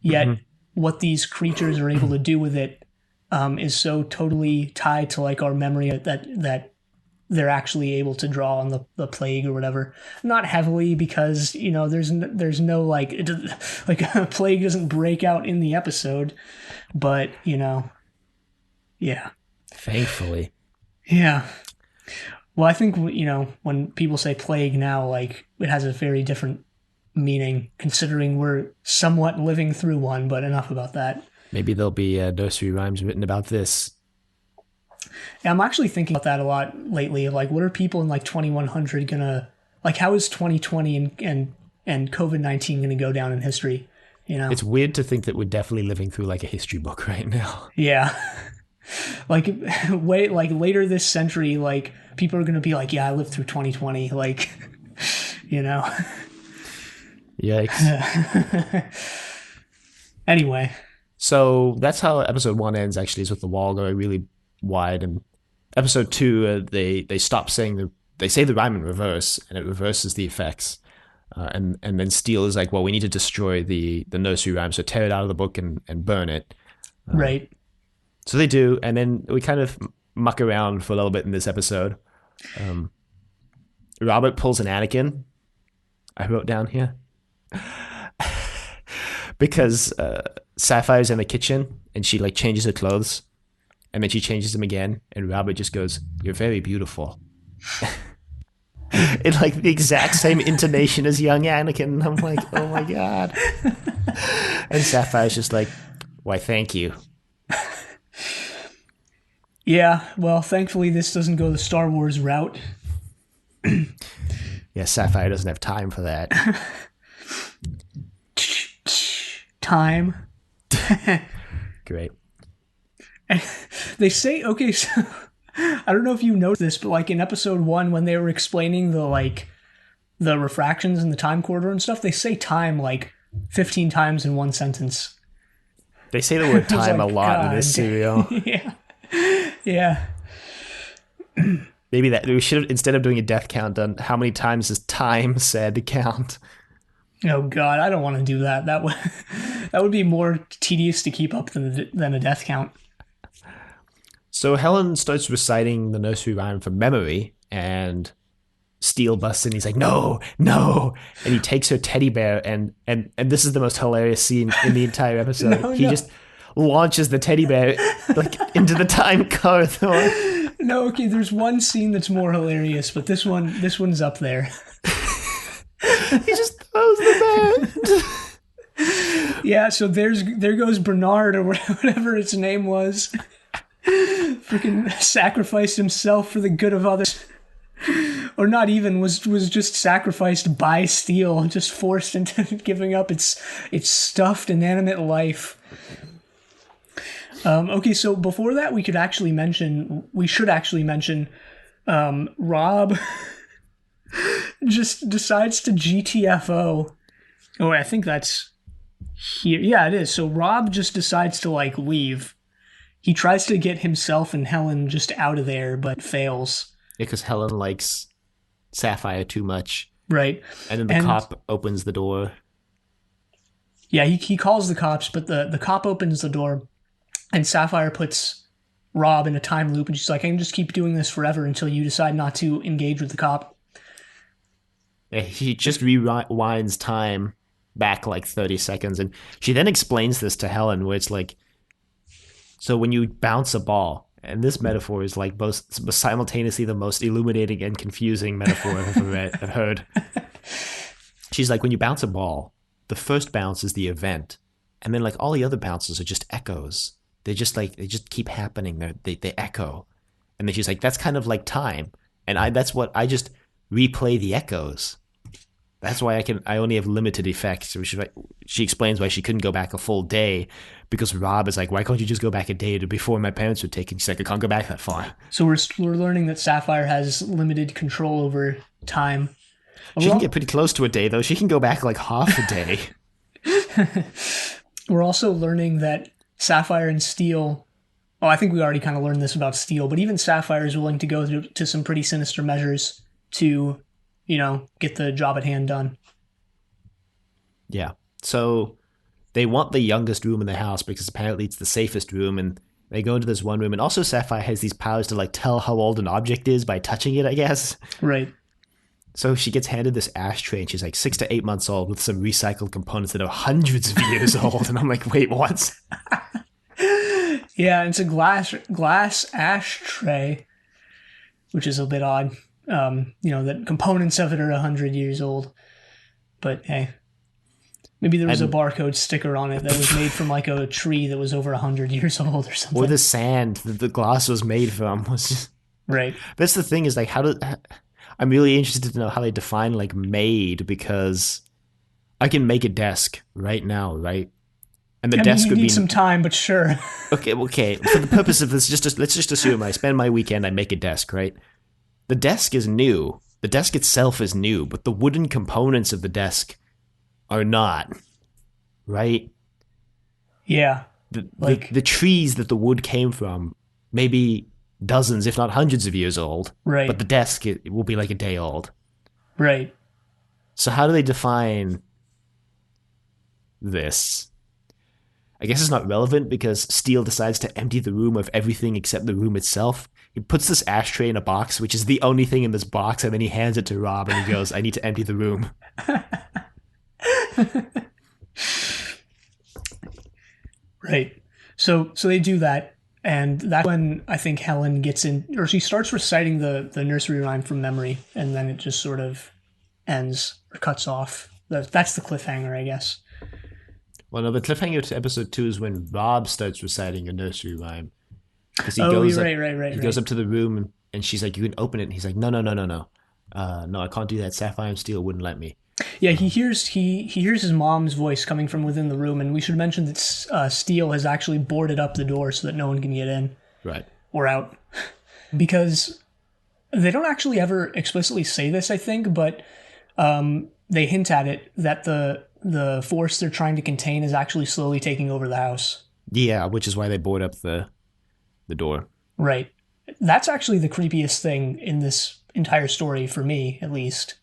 yet what these creatures are able to do with it is so totally tied to like our memory that they're actually able to draw on the plague or whatever. Not heavily, because there's no like like a plague doesn't break out in the episode, but yeah. Thankfully. Yeah. Well, I think when people say plague now, like it has a very different meaning, considering we're somewhat living through one. But enough about that. Maybe there'll be nursery rhymes written about this. Yeah, I'm actually thinking about that a lot lately. Like, what are people in like 2100 gonna, like, how is 2020 and COVID-19 gonna go down in history? It's weird to think that we're definitely living through like a history book right now. Yeah. Like later this century, like people are gonna be like, yeah, I lived through 2020. Like, Yikes. Anyway. So that's how episode 1 ends, actually, is with the wall going really wide, and Episode 2, they stop saying they say the rhyme in reverse, and it reverses the effects. And then Steel is like, well, we need to destroy the nursery rhyme, so tear it out of the book and burn it. Right. So they do, and then we kind of muck around for a little bit in this episode. Robert pulls an Anakin, I wrote down here. Because Sapphire's in the kitchen, and she like changes her clothes, and then she changes them again, and Robert just goes, "You're very beautiful." In like the exact same intonation as young Anakin. I'm like, oh my god. And Sapphire's just like, why, thank you. Yeah, well, thankfully this doesn't go the Star Wars route. Yeah, Sapphire doesn't have time for that. Time. Great. And they say, okay, so I don't know if you noticed this, but like in episode 1, when they were explaining the refractions and the time quarter and stuff, they say time like 15 times in one sentence. They say the word time like, a lot in this serial. Yeah. Yeah. Maybe that we should have, instead of doing a death count, done how many times is time said count. Oh god, I don't want to do that. That would be more tedious to keep up than a death count. So Helen starts reciting the nursery rhyme from memory, and Steel busts in. He's like, no, and he takes her teddy bear, and this is the most hilarious scene in the entire episode. He just launches the teddy bear like into the time corridor. No, okay, there's one scene that's more hilarious, but this one's up there. He just throws the bear. Yeah, so there goes Bernard, or whatever its name was. Freaking sacrificed himself for the good of others. Or not even, was just sacrificed by Steel, just forced into giving up its stuffed inanimate life. Okay, so before that, we should actually mention Rob just decides to GTFO. Oh, I think that's here. Yeah, it is. So Rob just decides to like leave. He tries to get himself and Helen just out of there, but fails. Because Helen likes Sapphire too much. Right. And then the cop opens the door. Yeah, he calls the cops, but the cop opens the door, and Sapphire puts Rob in a time loop, and she's like, I can just keep doing this forever until you decide not to engage with the cop. Yeah, he just rewinds time back like 30 seconds, and she then explains this to Helen, where it's like, so when you bounce a ball, and this metaphor is like both simultaneously the most illuminating and confusing metaphor I've ever heard. She's like, when you bounce a ball, the first bounce is the event, and then like all the other bounces are just echoes. They just keep happening. They echo, and then she's like, that's kind of like time, and I just replay the echoes. That's why I only have limited effects. So she explains why she couldn't go back a full day, because Rob is like, why can't you just go back a day to before my parents were taken? She's like, I can't go back that far. So we're learning that Sapphire has limited control over time. She can get pretty close to a day, though. She can go back like half a day. We're also learning that Sapphire and Steel... Oh, I think we already kind of learned this about Steel, but even Sapphire is willing to go to some pretty sinister measures to, get the job at hand done. Yeah. So they want the youngest room in the house because apparently it's the safest room, and they go into this one room. And also Sapphire has these powers to like tell how old an object is by touching it, I guess. Right. So she gets handed this ashtray, and she's like 6 to 8 months old with some recycled components that are hundreds of years old. And I'm like, wait, what? Yeah, it's a glass ashtray, which is a bit odd. That components of it are 100 years old. But hey, maybe there was a barcode sticker on it that was made from like a tree that was over 100 years old or something. Or the sand that the glass was made from was just... Right. That's the thing, is like, I'm really interested to know how they define like made, because I can make a desk right now, right? And the desk would be some time, but sure. Okay. For the purpose of this, let's just assume I spend my weekend, I make a desk, right? The desk is new. The desk itself is new, but the wooden components of the desk are not, right? Yeah. The trees that the wood came from, maybe dozens, if not hundreds of years old. Right. But the desk, it will be like a day old. Right. So how do they define this? I guess it's not relevant because Steele decides to empty the room of everything except the room itself. He puts this ashtray in a box, which is the only thing in this box, and then he hands it to Rob and he goes, I need to empty the room. Right. So they do that, and that's when I think Helen gets in, or she starts reciting the nursery rhyme from memory, and then it just sort of ends or cuts off. That's the cliffhanger, I guess. Well, no, the cliffhanger to episode 2 is when Rob starts reciting a nursery rhyme. Because he goes up to the room and she's like, you can open it. And he's like, no. No, I can't do that. Sapphire and Steel wouldn't let me. Yeah, he hears his mom's voice coming from within the room, and we should mention that Steele has actually boarded up the door so that no one can get in. Right. Or out. Because they don't actually ever explicitly say this, I think, but they hint at it that the force they're trying to contain is actually slowly taking over the house. Yeah, which is why they board up the door. Right. That's actually the creepiest thing in this entire story, for me, at least,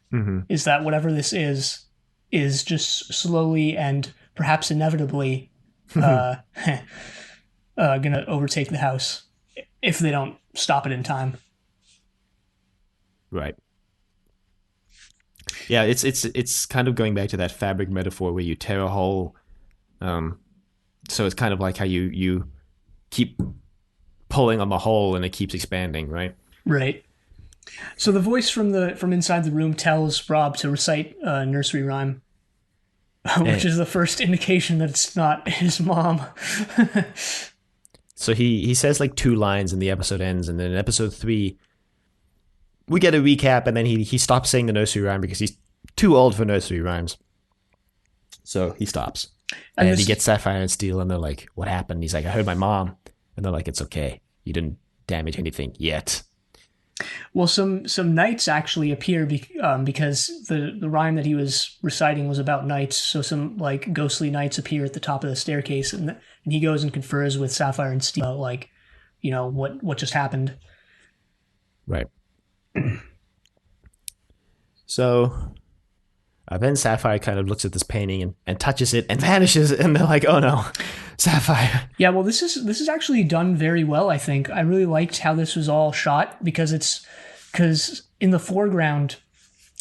is that whatever this is just slowly and perhaps inevitably gonna overtake the house if they don't stop it in time. Right. Yeah, it's kind of going back to that fabric metaphor where you tear a hole. So it's kind of like how you keep pulling on the hole and it keeps expanding, right? Right. So the voice from inside the room tells Rob to recite a nursery rhyme, which is the first indication that it's not his mom. So he says like 2 lines and the episode ends, and then in episode 3 we get a recap, and then he stops saying the nursery rhyme because he's too old for nursery rhymes. So he stops. And he gets Sapphire and Steel, and they're like, what happened? He's like, I heard my mom. And they're like, it's okay. You didn't damage anything yet. Well, some knights actually appear because the rhyme that he was reciting was about knights. So some like ghostly knights appear at the top of the staircase, and he goes and confers with Sapphire and Steel, like, you know, what just happened. Right. So then Sapphire kind of looks at this painting and touches it and vanishes, and they're like, oh no, Sapphire. Yeah, well, this is actually done very well, I think. I really liked how this was all shot because in the foreground,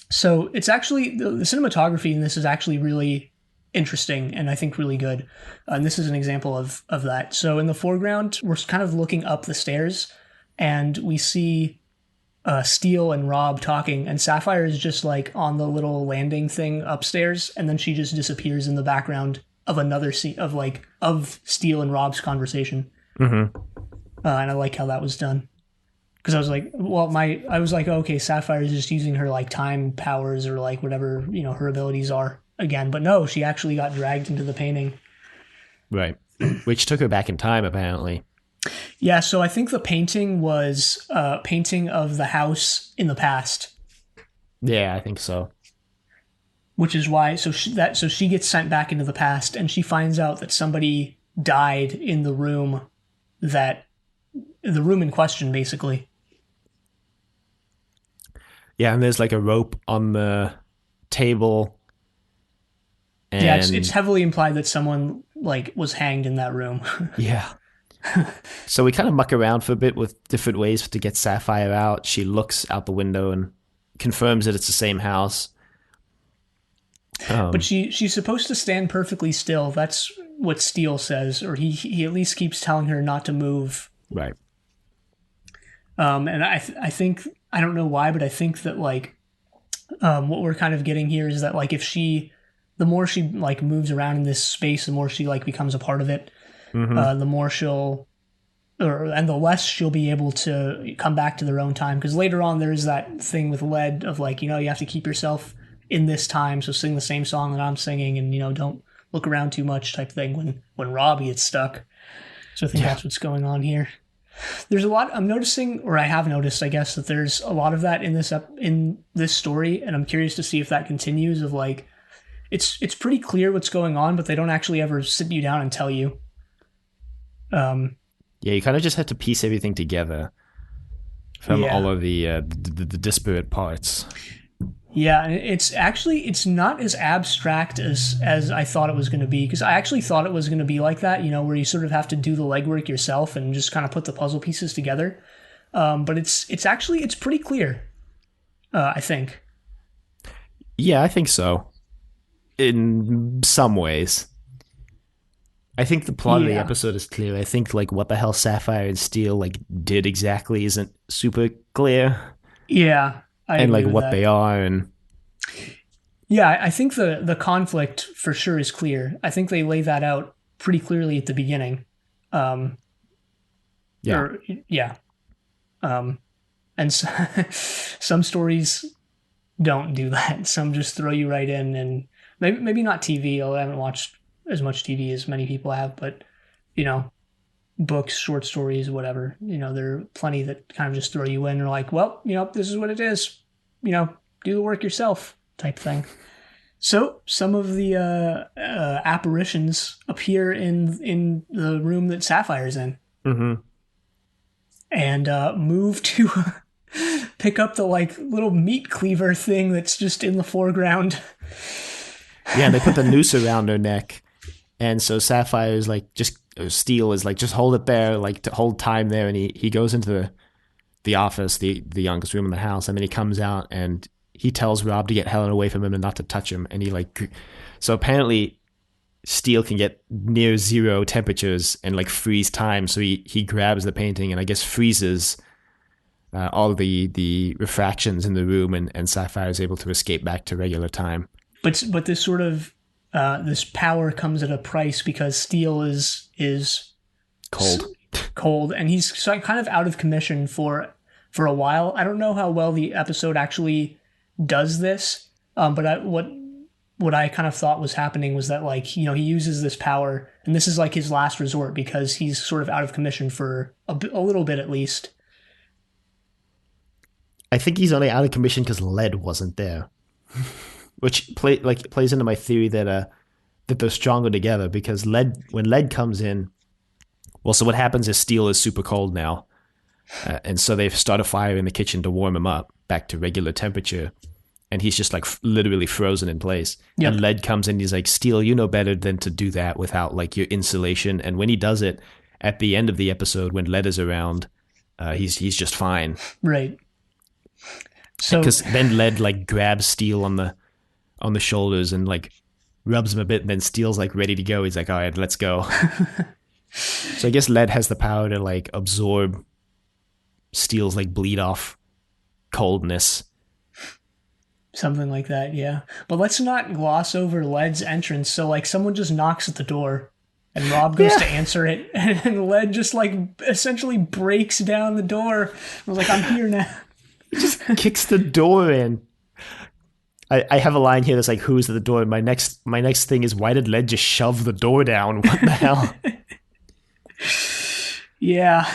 so it's actually, the cinematography in this is actually really interesting and I think really good. And this is an example of that. So in the foreground, we're kind of looking up the stairs, and we see Steele and Rob talking, and Sapphire is just like on the little landing thing upstairs, and then she just disappears in the background of another scene of Steele and Rob's conversation. Mm-hmm. And I like how that was done, because I was like, okay, Sapphire is just using her like time powers or like whatever, you know, her abilities are again, but no, she actually got dragged into the painting. Right, which took her back in time apparently. Yeah, so I think the painting was a painting of the house in the past. Yeah, I think so. Which is why, so she gets sent back into the past, and she finds out that somebody died in the room in question, basically. Yeah, and there's like a rope on the table. And yeah, it's heavily implied that someone like was hanged in that room. Yeah. So we kind of muck around for a bit with different ways to get Sapphire out. She looks out the window and confirms that it's the same house. But she's supposed to stand perfectly still. That's what Steele says, or he at least keeps telling her not to move. Right. And I think, I don't know why, but I think that like what we're kind of getting here is that like the more she like moves around in this space, the more she like becomes a part of it. Mm-hmm. The more and the less she'll be able to come back to their own time. Because later on, there's that thing with Led of like, you know, you have to keep yourself in this time, so sing the same song that I'm singing, and, you know, don't look around too much type thing when Rob gets stuck. So I think that's what's going on here. There's a lot I'm noticing, or I have noticed, I guess, that there's a lot of that in this story, and I'm curious to see if that continues. Of like, it's pretty clear what's going on, but they don't actually ever sit you down and tell you. Yeah, you kind of just have to piece everything together. from Yeah. all of the disparate parts. Yeah, and it's not as abstract as I thought it was going to be, because I actually thought it was going to be like that, where you sort of have to do the legwork yourself and just kind of put the puzzle pieces together. But it's pretty clear, I think. Yeah, I think so. In some ways. I think the plot of the episode is clear. I think like what the hell Sapphire and Steel like did exactly isn't super clear. Yeah, I and agree like with what that. they are and Yeah, I think the conflict for sure is clear. I think they lay that out pretty clearly at the beginning. Um, yeah. Or, yeah. And so, some stories don't do that. Some just throw you right in, and maybe not TV. Although I haven't watched as much TV as many people have, but books, short stories, whatever. There are plenty that kind of just throw you in. They're like, well, this is what it is. Do the work yourself, type thing. So some of the apparitions appear in the room that Sapphire's in, and move to pick up the like little meat cleaver thing that's just in the foreground. Yeah, they put the noose around her neck, and so Sapphire is like Steel is like just hold it there, like to hold time there, and he goes into the office, the youngest room in the house, and then he comes out and he tells Rob to get Helen away from him and not to touch him, and he like so apparently Steel can get near zero temperatures and like freeze time, so he grabs the painting and I guess freezes all the refractions in the room, and Sapphire is able to escape back to regular time. But this sort of this power comes at a price, because Steel is cold, and he's kind of out of commission for a while. I don't know how well the episode actually does this, but what I kind of thought was happening was that like he uses this power, and this is like his last resort, because he's sort of out of commission for a little bit at least. I think he's only out of commission because Lead wasn't there, which plays into my theory that they're stronger together, because when Lead comes in, well, so what happens is Steel is super cold now, and so they've started a fire in the kitchen to warm him up back to regular temperature, and he's just like literally frozen in place. Yep. And Lead comes in, he's like, Steel, you know better than to do that without like your insulation. And when he does it at the end of the episode, when Lead is around, he's just fine. Right. So because then Lead like grabs Steel on the shoulders and like rubs him a bit, and then Steel's like ready to go. He's like, all right, let's go. So I guess Lead has the power to like absorb Steel's like bleed off coldness. Something like that, yeah. But let's not gloss over Lead's entrance. So like someone just knocks at the door, and Rob goes to answer it, and Lead just like essentially breaks down the door. I was like, I'm here now. He just kicks the door in. I have a line here that's like, who's at the door? My next thing is, why did Lead just shove the door down? What the hell? Yeah.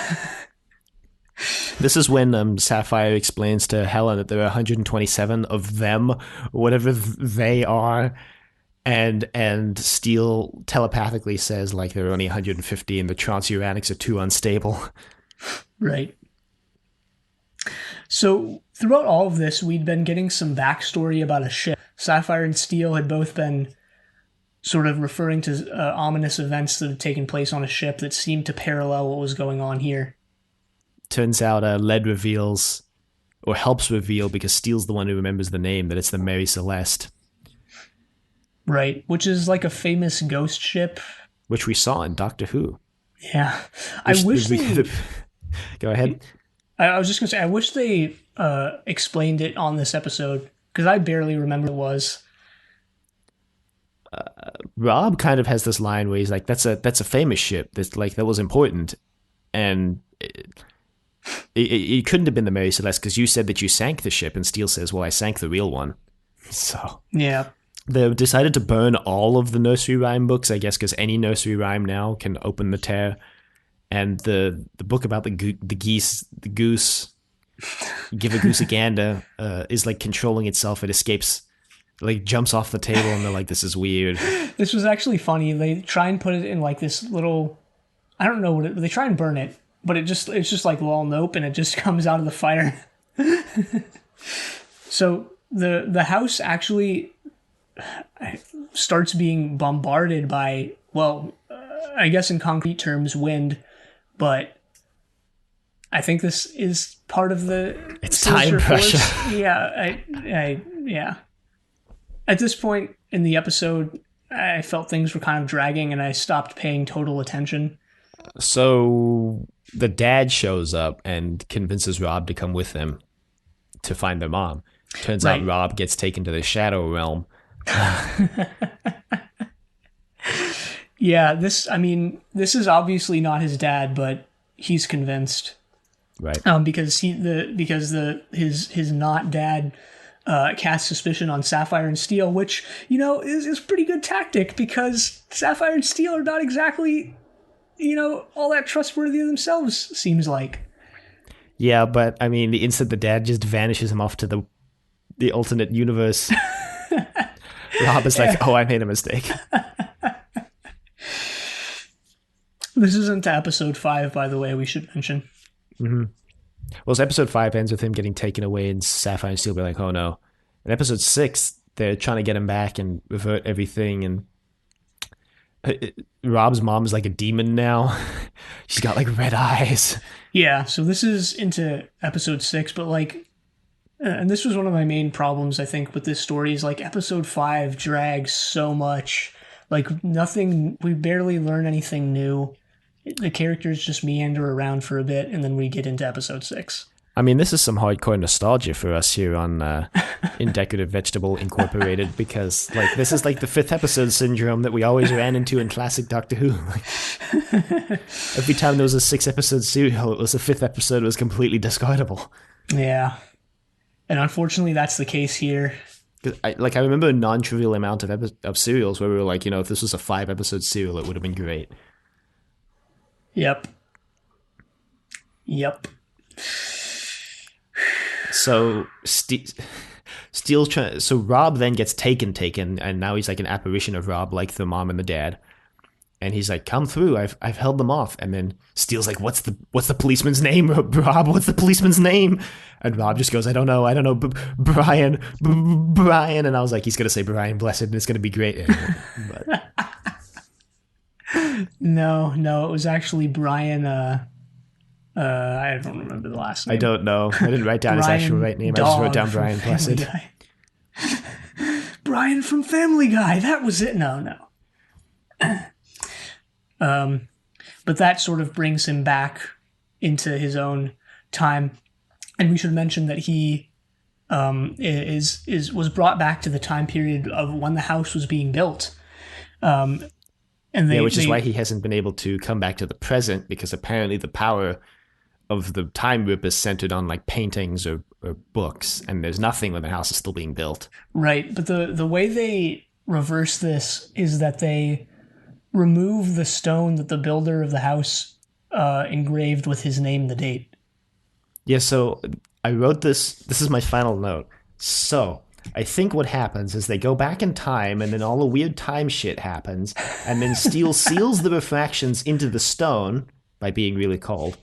This is when Sapphire explains to Helen that there are 127 of them, whatever they are, and Steel telepathically says like there are only 150 and the transuranics are too unstable. Right. So throughout all of this, we'd been getting some backstory about a ship. Sapphire and Steel had both been sort of referring to ominous events that had taken place on a ship that seemed to parallel what was going on here. Turns out Lead reveals, or helps reveal, because Steel's the one who remembers the name, that it's the Mary Celeste. Right, which is like a famous ghost ship. Which we saw in Doctor Who. Yeah. I wish they... Go ahead. I was just going to say, I wish they explained it on this episode, because I barely remember what it was. Rob kind of has this line where he's like, that's a famous ship. That's like, that was important. And... It couldn't have been the Mary Celeste, because you said that you sank the ship, and Steel says, well, I sank the real one. So yeah, they decided to burn all of the nursery rhyme books, I guess, because any nursery rhyme now can open the tear. And the book about the goose, give a goose a gander, is like controlling itself. It escapes, like jumps off the table, and they're like, this is weird. This was actually funny. They try and put it in like this little, I don't know what they try and burn it. but it's just like, well, nope, and it just comes out of the fire. So the house actually starts being bombarded by, well, I guess in concrete terms, wind, but I think this is part of the It's time pressure. Yeah, yeah. At this point in the episode, I felt things were kind of dragging, and I stopped paying total attention. So the dad shows up and convinces Rob to come with him to find their mom. Turns out Rob gets taken to the shadow realm. Yeah, this is obviously not his dad, but he's convinced. Right. Because his not dad casts suspicion on Sapphire and Steel, which, is pretty good tactic, because Sapphire and Steel are not exactly, all that trustworthy themselves, seems like. Yeah, but I mean, the instant the dad just vanishes him off to the alternate universe, Rob is like, oh, I made a mistake. This isn't episode 5, by the way, we should mention. Mm-hmm. Well, so episode 5 ends with him getting taken away and Sapphire and Steel be like, oh no. In episode 6, they're trying to get him back and revert everything, and Rob's mom is like a demon now. She's got like red eyes. Yeah, so this is into episode 6, but like, and this was one of my main problems, I think, with this story, is like episode 5 drags so much. Like, nothing, we barely learn anything new. The characters just meander around for a bit, and then we get into episode 6. I mean, this is some hardcore nostalgia for us here on in Decorative Vegetable Incorporated, because like this is like the 5th episode syndrome that we always ran into in classic Doctor Who. Every time there was a 6-episode serial, it was the 5th episode was completely discardable. Yeah, and unfortunately, that's the case here. I remember a non-trivial amount of serials where we were like, if this was a 5-episode serial, it would have been great. Yep. So Steele's trying. So Rob then gets taken, and now he's like an apparition of Rob, like the mom and the dad. And he's like, "Come through. I've held them off." And then Steele's like, "What's the policeman's name, Rob? What's the policeman's name?" And Rob just goes, "I don't know, Brian." And I was like, he's gonna say Brian Blessed, and it's gonna be great. But No, it was actually Brian. I don't remember the last name. I don't know. I didn't write down his actual right name. I just wrote down Brian Blessed. Brian from Family Guy. That was it. No. But that sort of brings him back into his own time, and we should mention that he was brought back to the time period of when the house was being built. Which is why he hasn't been able to come back to the present, because apparently the power of the time loop is centered on like paintings or books, and there's nothing when the house is still being built. Right, but the way they reverse this is that they remove the stone that the builder of the house engraved with his name and the date. Yeah, so I wrote this. This is my final note. So I think what happens is they go back in time, and then all the weird time shit happens, and then Steel seals the refractions into the stone by being really cold.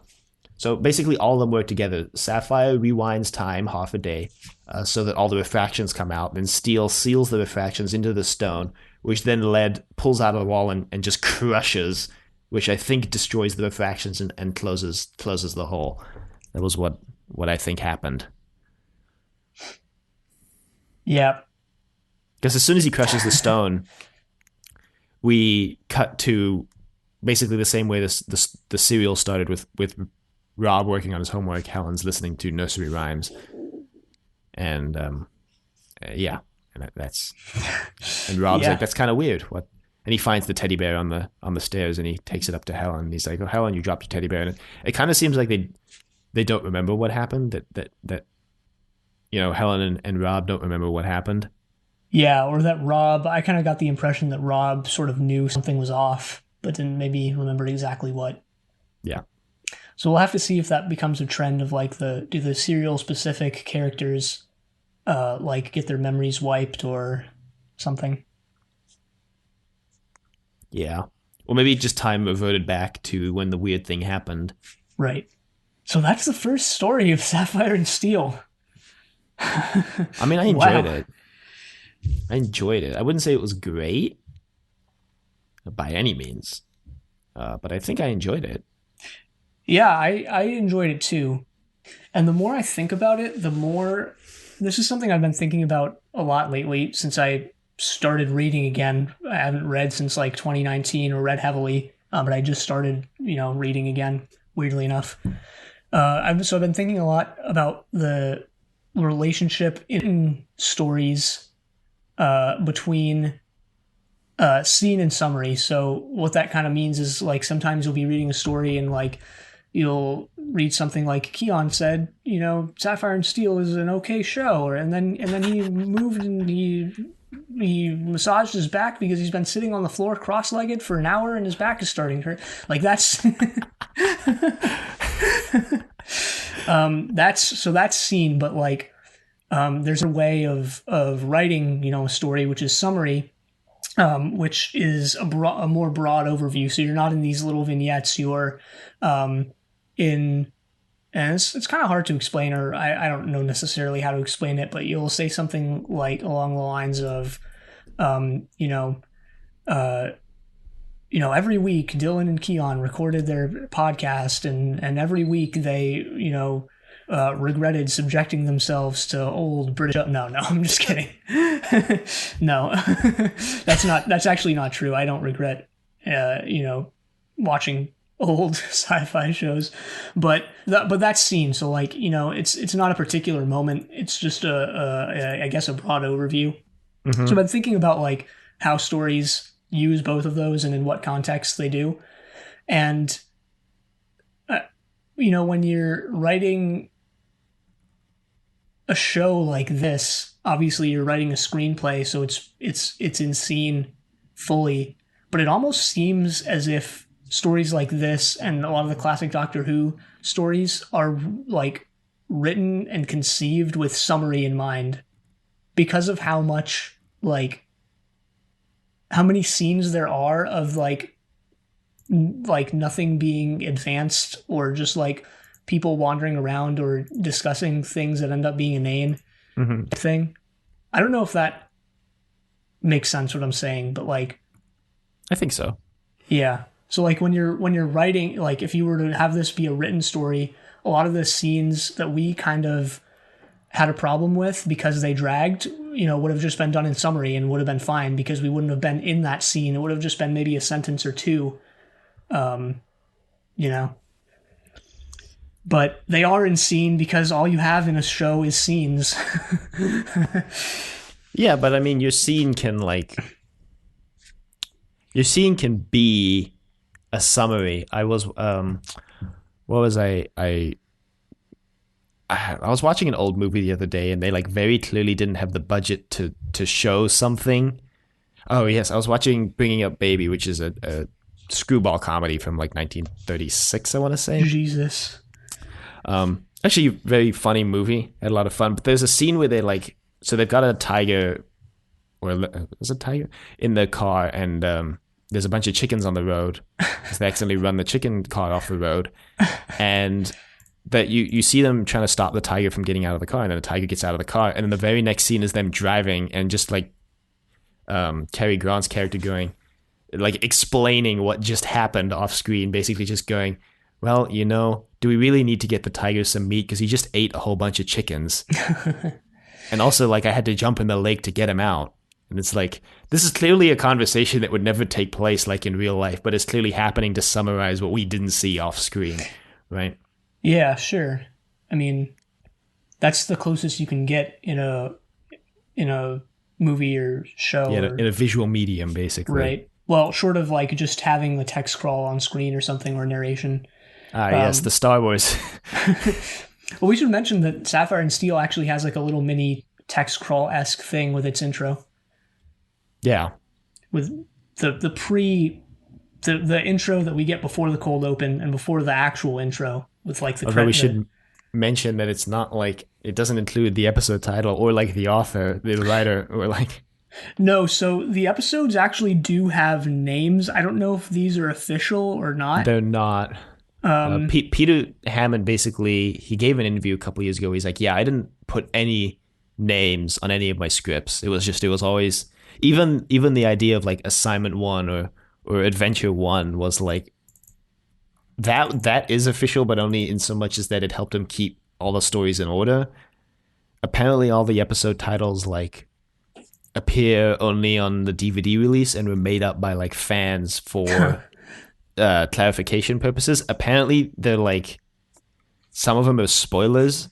So basically all of them work together. Sapphire rewinds time half a day so that all the refractions come out. Then Steel seals the refractions into the stone, which then Lead pulls out of the wall and just crushes, which I think destroys the refractions and closes the hole. That was what I think happened. Yeah. Because as soon as he crushes the stone, we cut to basically the same way the serial started with Rob working on his homework, Helen's listening to nursery rhymes, and and Rob's like, that's kind of weird. What? And he finds the teddy bear on the stairs, and he takes it up to Helen. And he's like, "Oh, Helen, you dropped your teddy bear." And it kind of seems like they don't remember what happened. That Helen and Rob don't remember what happened. Yeah, or that Rob, I kind of got the impression that Rob sort of knew something was off, but didn't maybe remember exactly what. Yeah. So we'll have to see if that becomes a trend of like do the serial specific characters like get their memories wiped or something. Yeah. Or maybe just time reverted back to when the weird thing happened, Right. So that's the first story of Sapphire and Steel. I mean, I Wow. enjoyed it. I enjoyed it. I wouldn't say it was great by any means, but I think I enjoyed it. Yeah, I enjoyed it too. And the more I think about it, the more this is something I've been thinking about a lot lately since I started reading again. I haven't read since like 2019 or read heavily, but I just started, reading again, weirdly enough. So I've been thinking a lot about the relationship in stories between scene and summary. So what that kind of means is like sometimes you'll be reading a story and like you'll read something like Kiyan said, Sapphire and Steel is an okay show, and then he moved and he massaged his back because he's been sitting on the floor cross-legged for an hour and his back is starting to hurt. Like that's that's scene, but like there's a way of writing, a story which is summary, which is a more broad overview. So you're not in these little vignettes. You're in, and it's kind of hard to explain, or I don't know necessarily how to explain it, but you'll say something like along the lines of, every week Dylan and Kiyan recorded their podcast, and every week they, regretted subjecting themselves to old British. No, I'm just kidding. No, that's actually not true. I don't regret, watching old sci-fi shows, but that's scene. So like, it's not a particular moment. It's just I guess a broad overview. Mm-hmm. So I've been thinking about like how stories use both of those and in what contexts they do. And, when you're writing a show like this, obviously you're writing a screenplay, so it's in scene fully, but it almost seems as if stories like this and a lot of the classic Doctor Who stories are like written and conceived with summary in mind because of how much like how many scenes there are of like nothing being advanced or just like people wandering around or discussing things that end up being inane thing. I don't know if that makes sense what I'm saying, but like I think so. Yeah. So like when you're writing, like if you were to have this be a written story, a lot of the scenes that we kind of had a problem with because they dragged, would have just been done in summary and would have been fine because we wouldn't have been in that scene. It would have just been maybe a sentence or two, But they are in scene because all you have in a show is scenes. Yeah, but I mean, your scene can be a summary. I was watching an old movie the other day, and they like very clearly didn't have the budget to show something. Oh yes, I was watching Bringing Up Baby, which is a screwball comedy from like 1936, I want to say. Jesus. Actually, very funny movie. Had a lot of fun. But there's a scene where they've got a tiger, or is it a tiger in the car, and there's a bunch of chickens on the road because they accidentally run the chicken car off the road, and that you see them trying to stop the tiger from getting out of the car, and then the tiger gets out of the car, and then the very next scene is them driving, and just like Cary Grant's character going, like explaining what just happened off screen, basically just going, well, do we really need to get the tiger some meat because he just ate a whole bunch of chickens? And also, like, I had to jump in the lake to get him out. And it's like, this is clearly a conversation that would never take place like in real life, but it's clearly happening to summarize what we didn't see off screen, right? Yeah, sure. I mean, that's the closest you can get in a movie or show. Yeah, in a visual medium, basically. Right. Well, short of like just having the text scroll on screen or something, or narration. Yes, the Star Wars. Well, we should mention that Sapphire and Steel actually has like a little mini text crawl-esque thing with its intro. Yeah. With the intro that we get before the cold open and before the actual intro with like the. Although we should mention that it's not like it doesn't include the episode title or like the author, the writer, or like. No, so the episodes actually do have names. I don't know if these are official or not. They're not. Peter Hammond basically, he gave an interview a couple years ago. He's like, yeah, I didn't put any names on any of my scripts. It was always, even the idea of like assignment 1 or adventure 1 was like, that is official, but only in so much as that it helped him keep all the stories in order. Apparently all the episode titles like appear only on the DVD release and were made up by like fans for clarification purposes. Apparently they're like, some of them are spoilers.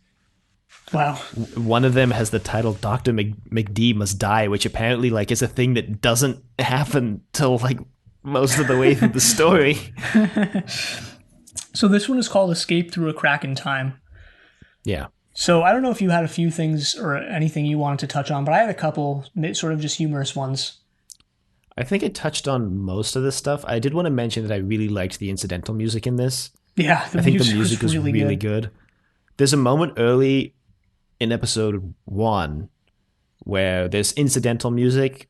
Wow. One of them has the title Dr. McD Must Die, which apparently like is a thing that doesn't happen till like most of the way through the story. So this one is called Escape Through a Crack in Time. Yeah. So I don't know if you had a few things or anything you wanted to touch on, but I had a couple sort of just humorous ones. I think I touched on most of this stuff. I did want to mention that I really liked the incidental music in this. Yeah, I think the music was really good. There's a moment early in episode 1 where there's incidental music.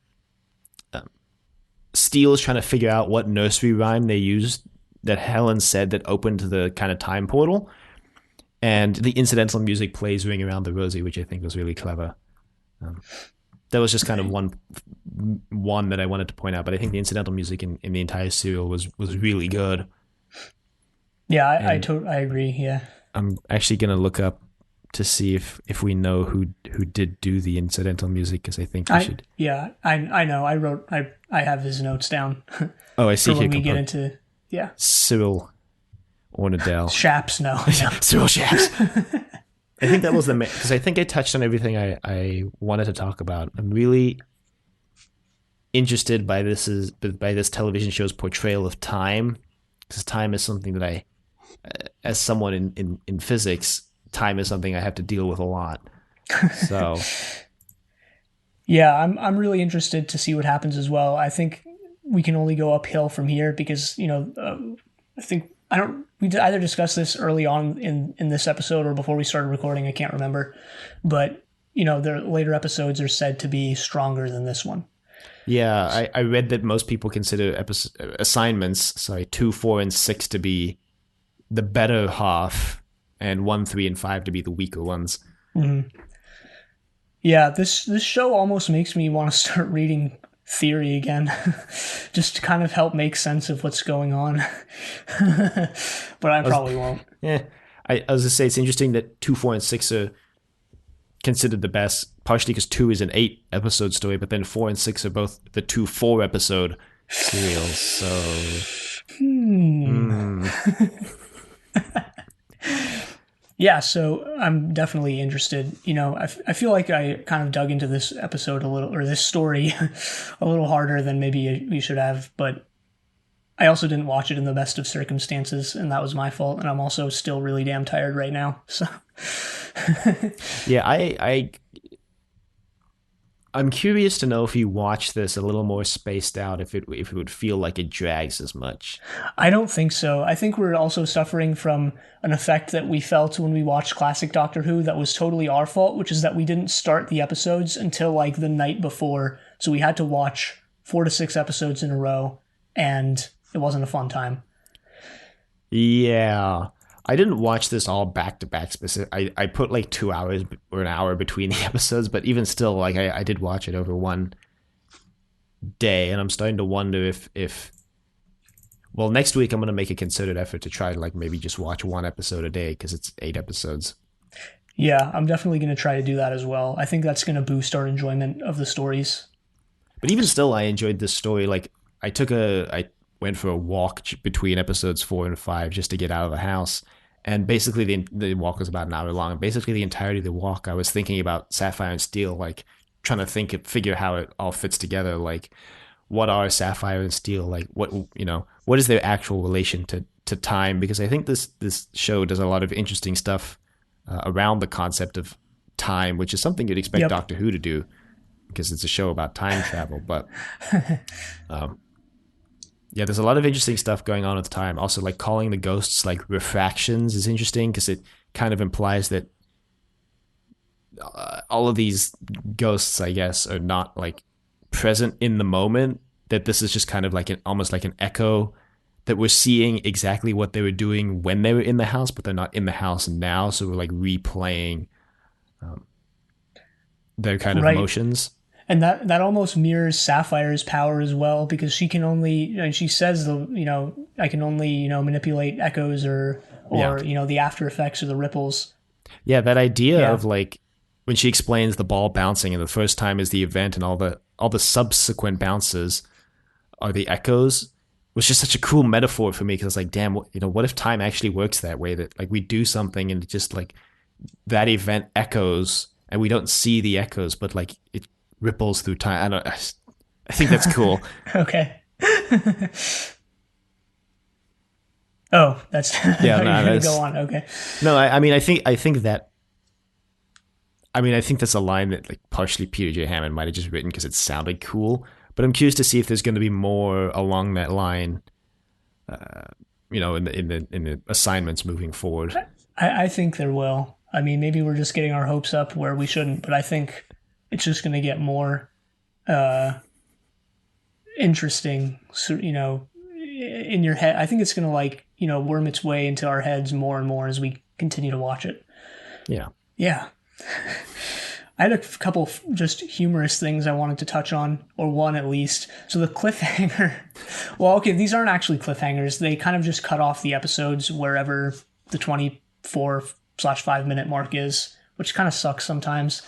Steele is trying to figure out what nursery rhyme they used that Helen said that opened the kind of time portal. And the incidental music plays Ring Around the Rosie, which I think was really clever. That was just kind of one that I wanted to point out, but I think the incidental music in the entire serial was really good. Yeah, I agree, yeah. I'm actually going to look up to see if we know who did do the incidental music, because I think we should. Yeah, I know. I have his notes down. Oh, I see. For when we get into, yeah. Cyril Ornadell. Shaps, no. Cyril Shaps. I think that was because I think I touched on everything I wanted to talk about. I'm really interested by this television show's portrayal of time, because time is something that I, as someone in physics, time is something I have to deal with a lot. So, yeah, I'm really interested to see what happens as well. I think we can only go uphill from here because I think we either discussed this early on in this episode or before we started recording. I can't remember, but their later episodes are said to be stronger than this one. Yeah, I read that most people consider assignments 2, 4, and 6 to be the better half, and 1, 3, and 5 to be the weaker ones. Mm-hmm. Yeah, this show almost makes me want to start reading theory again, just to kind of help make sense of what's going on. But I probably won't. Yeah, I was going to say, it's interesting that 2, 4, and 6 are considered the best, partially because 2 is an 8-episode story, but then 4 and 6 are both the 2 4-episode serials. So, Yeah, so I'm definitely interested. I feel like I kind of dug into this episode a little, or this story a little harder than maybe we should have, but I also didn't watch it in the best of circumstances, and that was my fault, and I'm also still really damn tired right now, so... Yeah, I'm curious to know if you watch this a little more spaced out, if it would feel like it drags as much. I don't think so. I think we're also suffering from an effect that we felt when we watched classic Doctor Who that was totally our fault, which is that we didn't start the episodes until like the night before. So we had to watch 4 to 6 episodes in a row, and it wasn't a fun time. Yeah. I didn't watch this all back to back. I put like 2 hours or an hour between the episodes, but even still, like I did watch it over one day, and I'm starting to wonder if well, next week I'm going to make a concerted effort to try to like maybe just watch 1 episode a day, because it's 8 episodes. Yeah, I'm definitely going to try to do that as well. I think that's going to boost our enjoyment of the stories. But even still, I enjoyed this story. Like I went for a walk between episodes 4 and 5 just to get out of the house. And basically the walk was about an hour long. And basically the entirety of the walk, I was thinking about Sapphire and Steel, like trying to figure how it all fits together. Like, what are Sapphire and Steel? Like, what is their actual relation to time? Because I think this show does a lot of interesting stuff around the concept of time, which is something you'd expect Doctor Who to do, because it's a show about time travel. But yeah, there's a lot of interesting stuff going on at the time. Also, like calling the ghosts like refractions is interesting, because it kind of implies that all of these ghosts, I guess, are not like present in the moment. That this is just kind of like almost like an echo that we're seeing exactly what they were doing when they were in the house, but they're not in the house now. So we're like replaying their kind of Right. motions. And that almost mirrors Sapphire's power as well, because she can only, and she says I can only, manipulate echoes or the after effects or the ripples. Yeah, that idea Yeah. of like when she explains the ball bouncing and the first time is the event and all the subsequent bounces are the echoes was just such a cool metaphor for me, because I was like, damn, what if time actually works that way, that like we do something and it just like that event echoes and we don't see the echoes, but like it ripples through time. I think that's cool. Okay. Oh, that's Yeah, you're no, gonna that's go on. Okay. no. I think that. I think that's a line that like partially PJ Hammond might have just written because it sounded cool. But I'm curious to see if there's going to be more along that line, in the assignments moving forward. I think there will. I mean, maybe we're just getting our hopes up where we shouldn't, but I think it's just going to get more interesting. So, in your head, I think it's going to worm its way into our heads more and more as we continue to watch it. Yeah. Yeah. I had a couple just humorous things I wanted to touch on, or one at least. So the cliffhanger. Well, okay, these aren't actually cliffhangers. They kind of just cut off the episodes wherever the 24/5 minute mark is, which kind of sucks sometimes.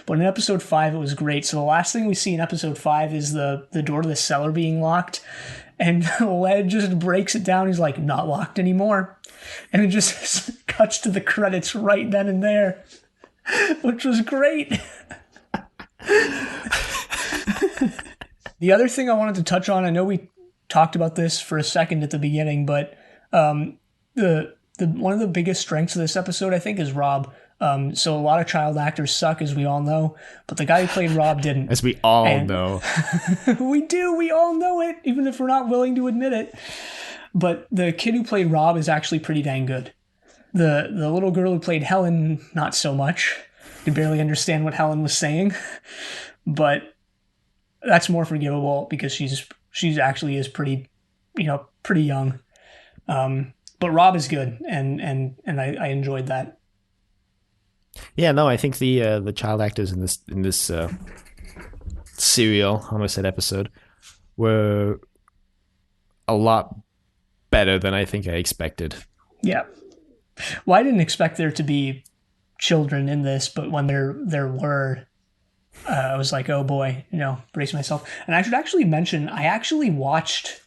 But in episode 5, it was great. So the last thing we see in episode 5 is the door to the cellar being locked, and Led just breaks it down. He's like, not locked anymore. And it just cuts to the credits right then and there, which was great. The other thing I wanted to touch on, I know we talked about this for a second at the beginning, but the one of the biggest strengths of this episode, I think, is Rob. So a lot of child actors suck, as we all know, but the guy who played Rob didn't. As we all know. We do. We all know it, even if we're not willing to admit it. But the kid who played Rob is actually pretty dang good. The little girl who played Helen, not so much. You could barely understand what Helen was saying. But that's more forgivable because she's actually is pretty young. But Rob is good, and I enjoyed that. Yeah, no, I think the child actors in this serial, I almost said episode, were a lot better than I think I expected. Yeah. Well, I didn't expect there to be children in this, but when there were, I was like, oh boy, brace myself. And I should actually mention, I actually watched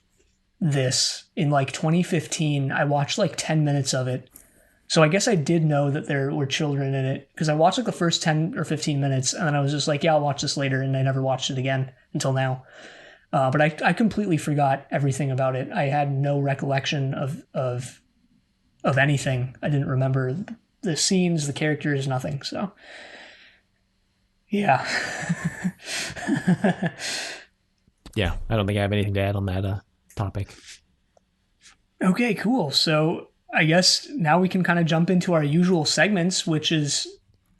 this in like 2015. I watched like 10 minutes of it. So I guess I did know that there were children in it, because I watched like the first 10 or 15 minutes, and then I was just like, yeah, I'll watch this later, and I never watched it again until now. But I completely forgot everything about it. I had no recollection of anything. I didn't remember the scenes, the characters, nothing. So, yeah. Yeah, I don't think I have anything to add on that topic. Okay, cool. So I guess now we can kind of jump into our usual segments, which is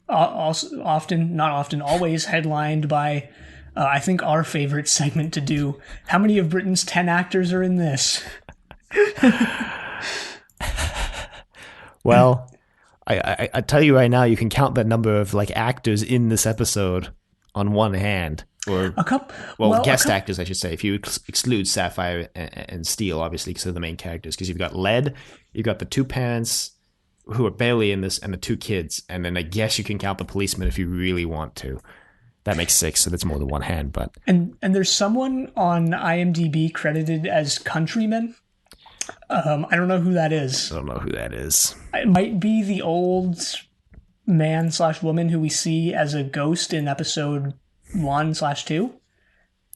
also often, not often, always headlined by, I think, our favorite segment to do. How many of Britain's 10 actors are in this? Well, I tell you right now, you can count the number of like actors in this episode on one hand, or A couple. guest actors, I should say, if you exclude Sapphire and Steel, obviously, because they're the main characters. Because you've got Led, you've got the two parents who are barely in this, and the two kids, and then I guess you can count the policeman if you really want to. That makes 6, so that's more than one hand. But And there's someone on IMDb credited as Countryman. I don't know who that is. I don't know who that is. It might be the old man/woman who we see as a ghost in episode 1/2.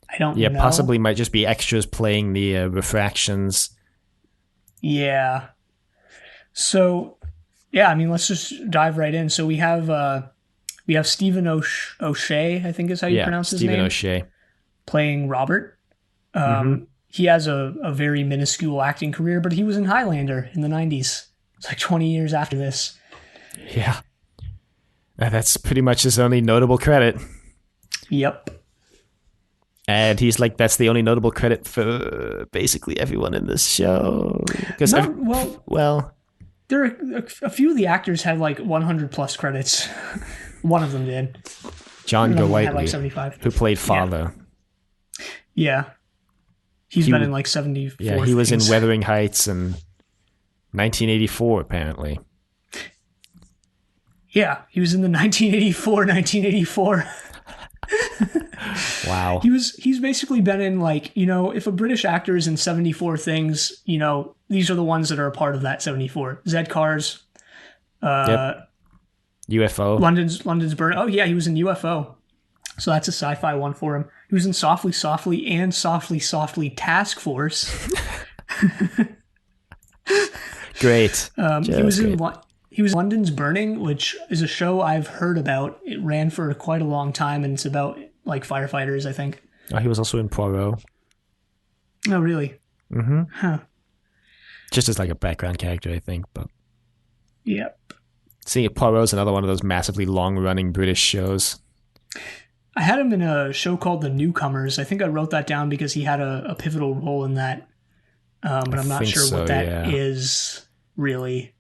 I don't know. Yeah, possibly might just be extras playing the refractions. Yeah. So, yeah, I mean, let's just dive right in. So we have Stephen O'Shea, I think is how you pronounce his name. Stephen O'Shea. Playing Robert. He has a very minuscule acting career, but he was in Highlander in the 90s. It's like 20 years after this. Yeah. That's pretty much his only notable credit. Yep. And he's like, that's the only notable credit for basically everyone in this show. Because well, there are a few of the actors had like 100 plus credits. One of them did. John Golightly, had like 75. who played Father. Yeah. He's been in like 74 Yeah, he was things. in Wuthering Heights and 1984, apparently. Yeah, he was in the 1984. Wow. He's basically been in like, if a British actor is in 74 things, these are the ones that are a part of that 74. Zed Cars, Yep. UFO. London's Burn. Oh yeah, he was in UFO. So that's a sci-fi one for him. He was in Softly Softly and Softly Softly Task Force. Great. He was in London's Burning, which is a show I've heard about. It ran for quite a long time, and it's about like firefighters, I think. Oh, he was also in Poirot. Oh, really? Mm-hmm. Huh. Just as like a background character, I think. But yep. Seeing Poirot's another one of those massively long-running British shows. I had him in a show called The Newcomers. I think I wrote that down because he had a pivotal role in that. But I'm not sure what that is really.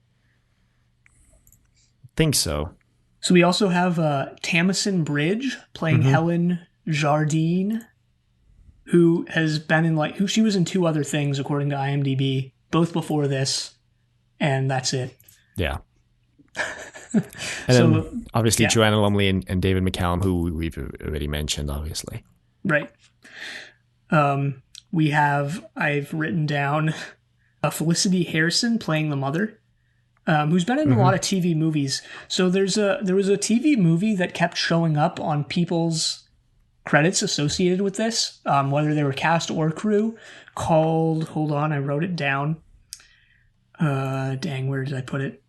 Think so. So we also have Tamsin Bridge playing Helen Jardine, who has been in she was in 2 other things according to IMDb, both before this, and that's it. Yeah. And then obviously Joanna Lumley and David McCallum, who we've already mentioned, obviously. Right. I've written down Felicity Harrison playing the mother, who's been in a lot of TV movies. So there was a TV movie that kept showing up on people's credits associated with this, whether they were cast or crew, called, hold on, I wrote it down. Dang, where did I put it?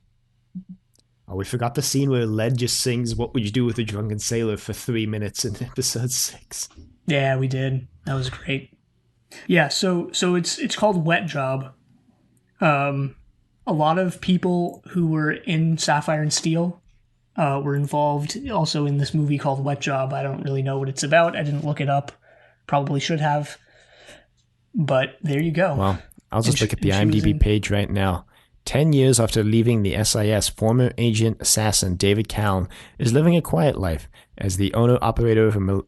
Oh, we forgot the scene where Led just sings "What Would You Do with a Drunken Sailor" for 3 minutes in episode 6. Yeah, we did. That was great. Yeah, so it's called Wet Job. A lot of people who were in Sapphire and Steel were involved also in this movie called Wet Job. I don't really know what it's about. I didn't look it up. Probably should have. But there you go. Well, I'll just look at the IMDb page right now. 10 years after leaving the SIS, former agent assassin David Callan is living a quiet life. As the owner-operator of a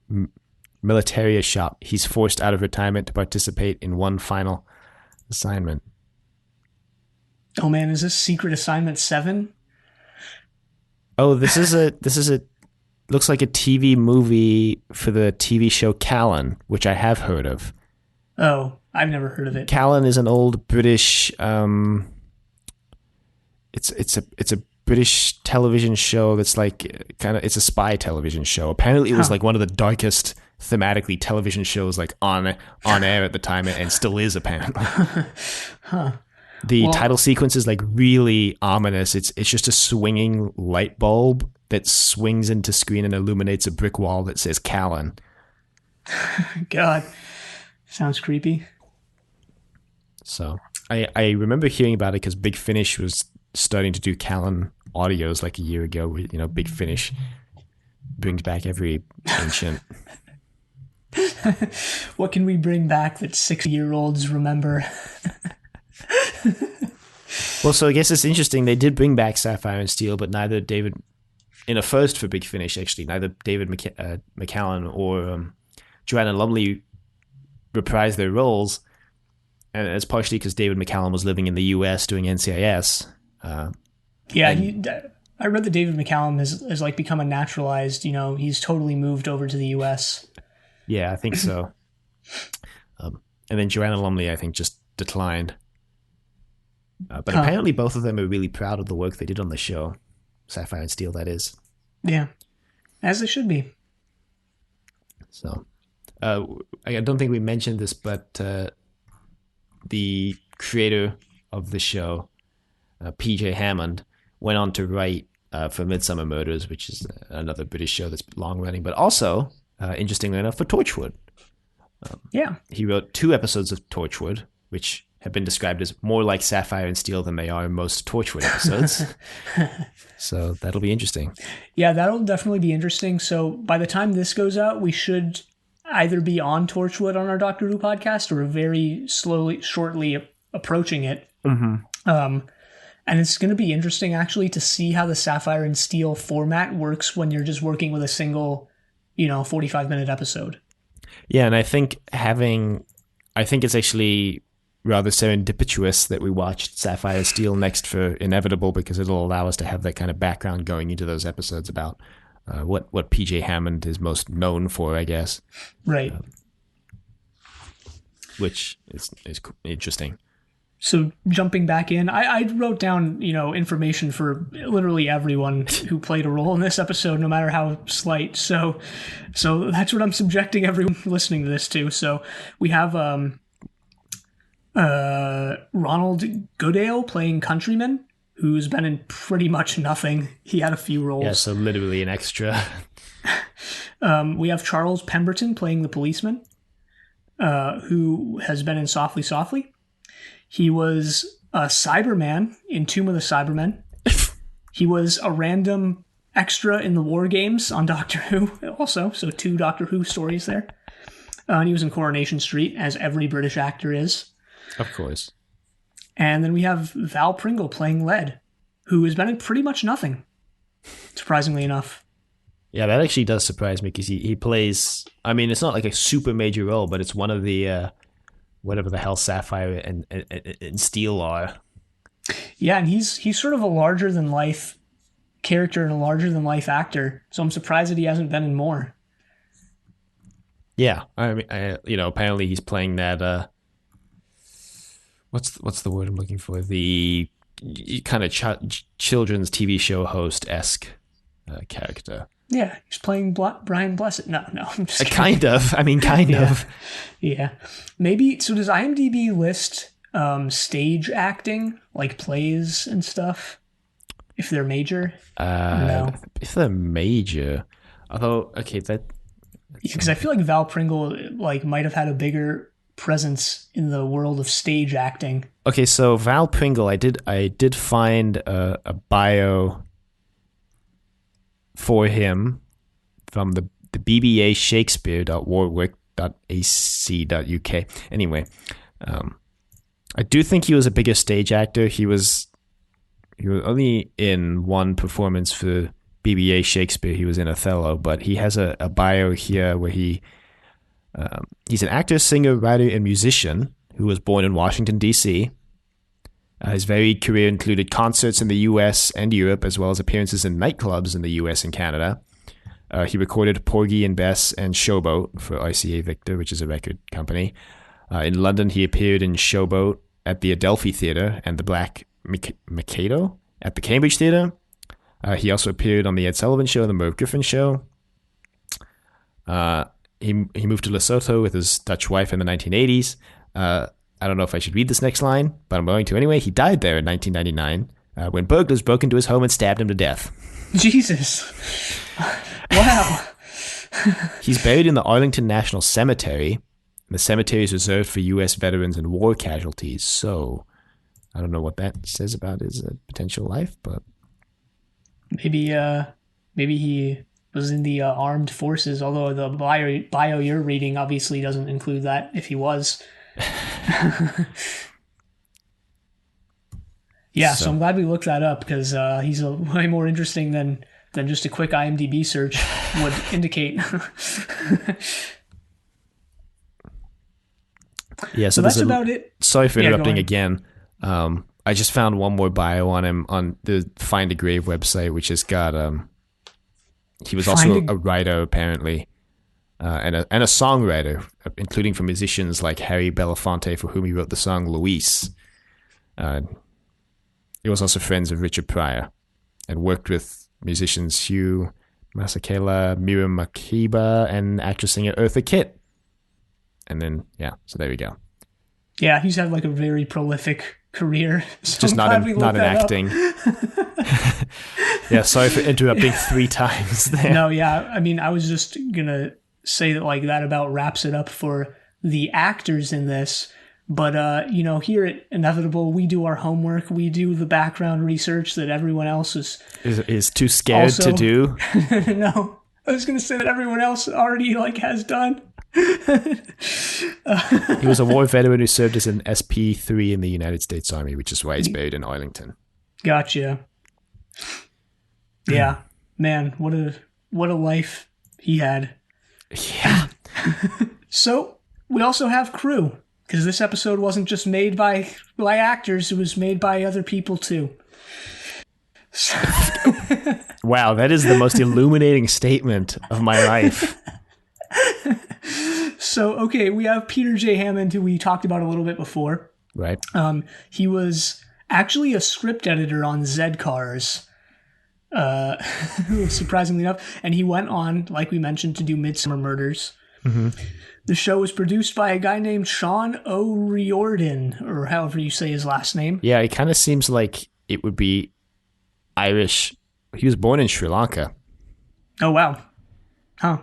militaria shop, he's forced out of retirement to participate in one final assignment. Oh man, is this Secret Assignment 7? Oh, this is a looks like a TV movie for the TV show Callan, which I have heard of. Oh, I've never heard of it. Callan is an old British it's a British television show that's like it's a spy television show. Apparently it was like one of the darkest thematically television shows like on air at the time, and still is apparently. The title sequence is like really ominous. It's just a swinging light bulb that swings into screen and illuminates a brick wall that says Callan. God, sounds creepy. So I remember hearing about it because Big Finish was starting to do Callan audios like a year ago. Big Finish brings back every ancient. What can we bring back that 60-year-olds remember? Well, so I guess it's interesting. They did bring back Sapphire and Steel, but neither David, in a first for Big Finish, actually, neither David McCallum or Joanna Lumley reprised their roles. And it's partially because David McCallum was living in the U.S. doing NCIS. I read that David McCallum has like become a naturalized, he's totally moved over to the U.S. Yeah, I think so. And then Joanna Lumley, I think, just declined. But apparently both of them are really proud of the work they did on the show. Sapphire and Steel, that is. Yeah, as they should be. So, I don't think we mentioned this, but the creator of the show, PJ Hammond, went on to write for Midsummer Murders, which is another British show that's long-running, but also, interestingly enough, for Torchwood. He wrote 2 episodes of Torchwood, which have been described as more like Sapphire and Steel than they are in most Torchwood episodes. So that'll be interesting. Yeah, that'll definitely be interesting. So by the time this goes out, we should either be on Torchwood on our Doctor Who podcast or very shortly approaching it. And it's going to be interesting, actually, to see how the Sapphire and Steel format works when you're just working with a single, 45-minute episode. Yeah, and I think it's actually rather serendipitous that we watched Sapphire and Steel next for Inevitable, because it'll allow us to have that kind of background going into those episodes about what PJ Hammond is most known for, I guess. Right. Which is interesting. So jumping back in, I wrote down, information for literally everyone who played a role in this episode, no matter how slight. So that's what I'm subjecting everyone listening to this to. So we have Ronald Goodale playing Countryman, who's been in pretty much nothing. He had a few roles. Yeah, so literally an extra. We have Charles Pemberton playing the policeman, who has been in Softly Softly. He was a Cyberman in Tomb of the Cybermen. He was a random extra in the War Games on Doctor Who also, so 2 Doctor Who stories there. And he was in Coronation Street, as every British actor is. Of course. And then we have Val Pringle playing Led, who has been in pretty much nothing, surprisingly enough. Yeah, that actually does surprise me, because he plays... I mean, it's not like a super major role, but it's one of the... whatever the hell Sapphire and Steel are. Yeah, and he's sort of a larger-than-life character and a larger-than-life actor, so I'm surprised that he hasn't been in more. Yeah, I mean, apparently he's playing that... what's the word I'm looking for? The kind of children's TV show host-esque character. Yeah, he's playing Brian Blessed. No, I'm just kidding. Kind of. I mean, kind of. Yeah. Maybe, so does IMDb list stage acting, like plays and stuff, if they're major? No. If they're major. Although, okay, because I feel like Val Pringle might have had a bigger presence in the world of stage acting. Okay, so Val Pringle, I did find a bio for him from the bbashakespeare.warwick.ac.uk. Anyway, I do think he was a bigger stage actor. He was only in one performance for BBA Shakespeare. He was in Othello, but he has a bio here where he's an actor, singer, writer, and musician who was born in Washington, D.C. His varied career included concerts in the U.S. and Europe, as well as appearances in nightclubs in the U.S. and Canada. He recorded Porgy and Bess and Showboat for RCA Victor, which is a record company. In London, he appeared in Showboat at the Adelphi Theatre and the Black Mikado at the Cambridge Theatre. He also appeared on the Ed Sullivan Show and the Merv Griffin Show. He moved to Lesotho with his Dutch wife in the 1980s. I don't know if I should read this next line, but I'm going to anyway. He died there in 1999 when burglars broke into his home and stabbed him to death. Jesus. Wow. He's buried in the Arlington National Cemetery. The cemetery is reserved for U.S. veterans and war casualties. So I don't know what that says about his potential life, but maybe he was in the armed forces, although the bio you're reading obviously doesn't include that if he was. Yeah, so I'm glad we looked that up, because he's way more interesting than just a quick IMDb search would indicate. Yeah, so that's about it. Sorry for interrupting again. I just found one more bio on him on the Find a Grave website, which has got he was also a writer apparently, and a songwriter, including for musicians like Harry Belafonte, for whom he wrote the song Luis. He was also friends of Richard Pryor and worked with musicians Hugh Masekela, Miriam Makeba, and actress-singer Eartha Kitt. And then, yeah, so there we go. Yeah, he's had a very prolific career. So just not in acting. Yeah, sorry for interrupting 3 times there. No, yeah, I mean, I was just going to say that that about wraps it up for the actors in this. But, here at Inevitable, we do our homework. We do the background research that everyone else is too scared to do. No, I was going to say that everyone else already has done. He was a war veteran who served as an SP3 in the United States Army, which is why he's buried in Arlington. Gotcha. Yeah, man, what a life he had. Yeah. So we also have crew, because this episode wasn't just made by actors; it was made by other people too. Wow, that is the most illuminating statement of my life. So, okay, we have Peter J. Hammond, who we talked about a little bit before. Right. He was actually a script editor on Z Cars, surprisingly enough, and he went on, like we mentioned, to do Midsummer Murders. Mm-hmm. The show was produced by a guy named Sean O'Riordan, or however you say his last name. Yeah, it kind of seems like it would be Irish. He was born in Sri Lanka. Oh, wow. Huh.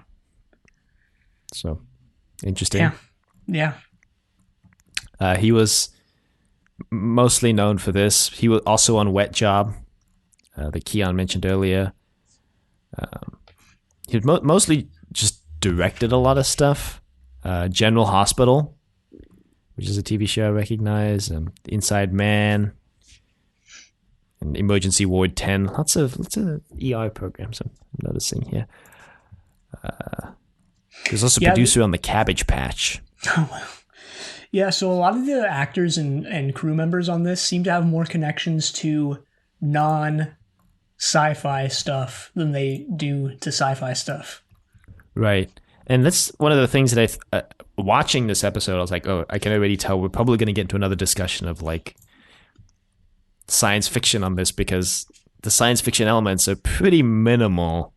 So, interesting. Yeah. He was mostly known for this. He was also on Wet Job, that Kiyan mentioned earlier. He mostly just directed a lot of stuff. General Hospital, which is a TV show I recognize. Inside Man, and Emergency Ward 10. Lots of ER programs I'm noticing here. There's also a producer on The Cabbage Patch. Oh, wow. Yeah, so a lot of the actors and crew members on this seem to have more connections to non-sci-fi stuff than they do to sci-fi stuff. Right. And that's one of the things that watching this episode, I was like, oh, I can already tell we're probably going to get into another discussion of like science fiction on this, because the science fiction elements are pretty minimal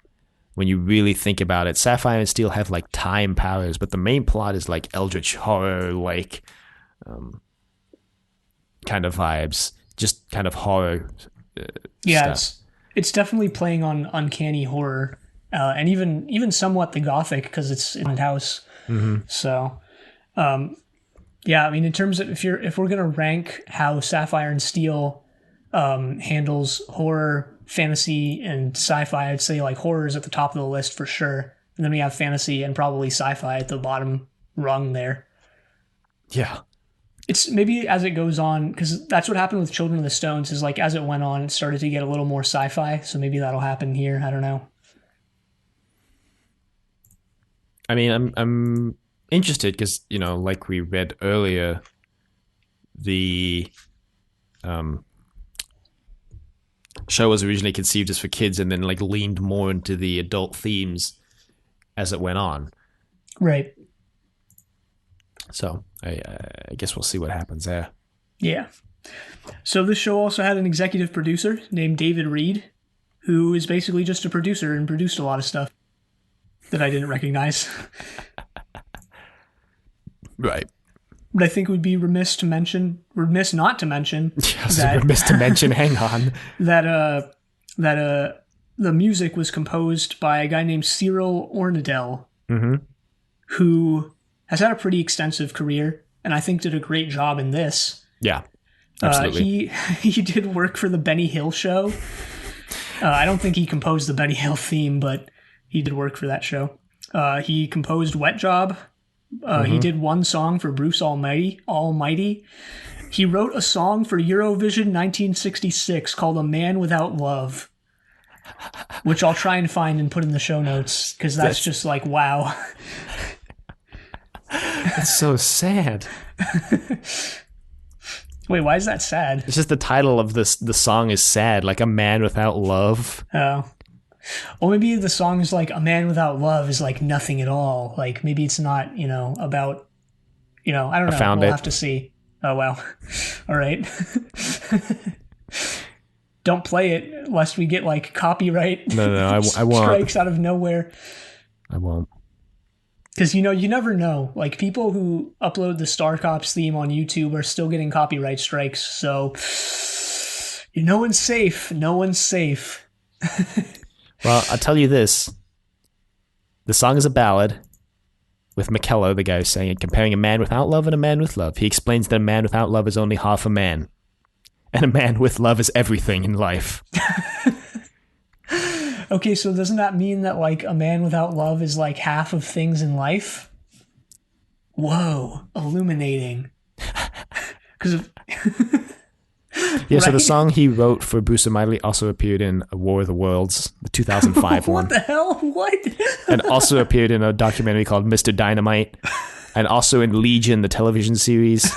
when you really think about it. Sapphire and Steel have like time powers, but the main plot is like eldritch horror, like kind of vibes, just kind of horror stuff. It's definitely playing on uncanny horror, and even somewhat the gothic, because it's in the house. Mm-hmm. So, yeah, I mean, in terms of if we're gonna rank how Sapphire and Steel handles horror, fantasy, and sci-fi, I'd say like horror is at the top of the list for sure, and then we have fantasy and probably sci-fi at the bottom rung there. Yeah. It's maybe as it goes on, because that's what happened with Children of the Stones, is like as it went on, it started to get a little more sci-fi, so maybe that'll happen here. I don't know. I mean, I'm interested because, you know, like we read earlier, the show was originally conceived as for kids and then like leaned more into the adult themes as it went on. Right. So I guess we'll see what happens there. Yeah. So this show also had an executive producer named David Reed, who is basically just a producer and produced a lot of stuff that I didn't recognize. Right. But I think we'd be remiss not to mention Yes, that, remiss to mention, hang on. that the music was composed by a guy named Cyril Ornadell, mm-hmm. who has had a pretty extensive career, and I think did a great job in this. Yeah, absolutely. He did work for the Benny Hill show. I don't think he composed the Benny Hill theme, but he did work for that show. He composed Wet Job. He did one song for Bruce Almighty. He wrote a song for Eurovision 1966 called A Man Without Love, which I'll try and find and put in the show notes, because that's just like, wow. That's so sad. Wait, why is that sad? It's just the title of the song is sad, like A Man Without Love. Oh. Well, maybe the song is like A Man Without Love is like nothing at all. Like maybe it's not, about, I don't know. We'll have to see. Oh, wow. All right. Don't play it lest we get like copyright No, I won't. strikes out of nowhere. I won't. Because, you never know. Like, people who upload the Star Cops theme on YouTube are still getting copyright strikes. So, no one's safe. No one's safe. Well, I'll tell you this. The song is a ballad with McKellar, the guy who's saying it, comparing a man without love and a man with love. He explains that a man without love is only half a man. And a man with love is everything in life. Okay, so doesn't that mean that, like, a man without love is, like, half of things in life? Whoa, illuminating. Because of Yeah, so the Right? song he wrote for Bruce Almighty also appeared in A War of the Worlds, the 2005 one. what the hell? What? And also appeared in a documentary called Mr. Dynamite, and also in Legion, the television series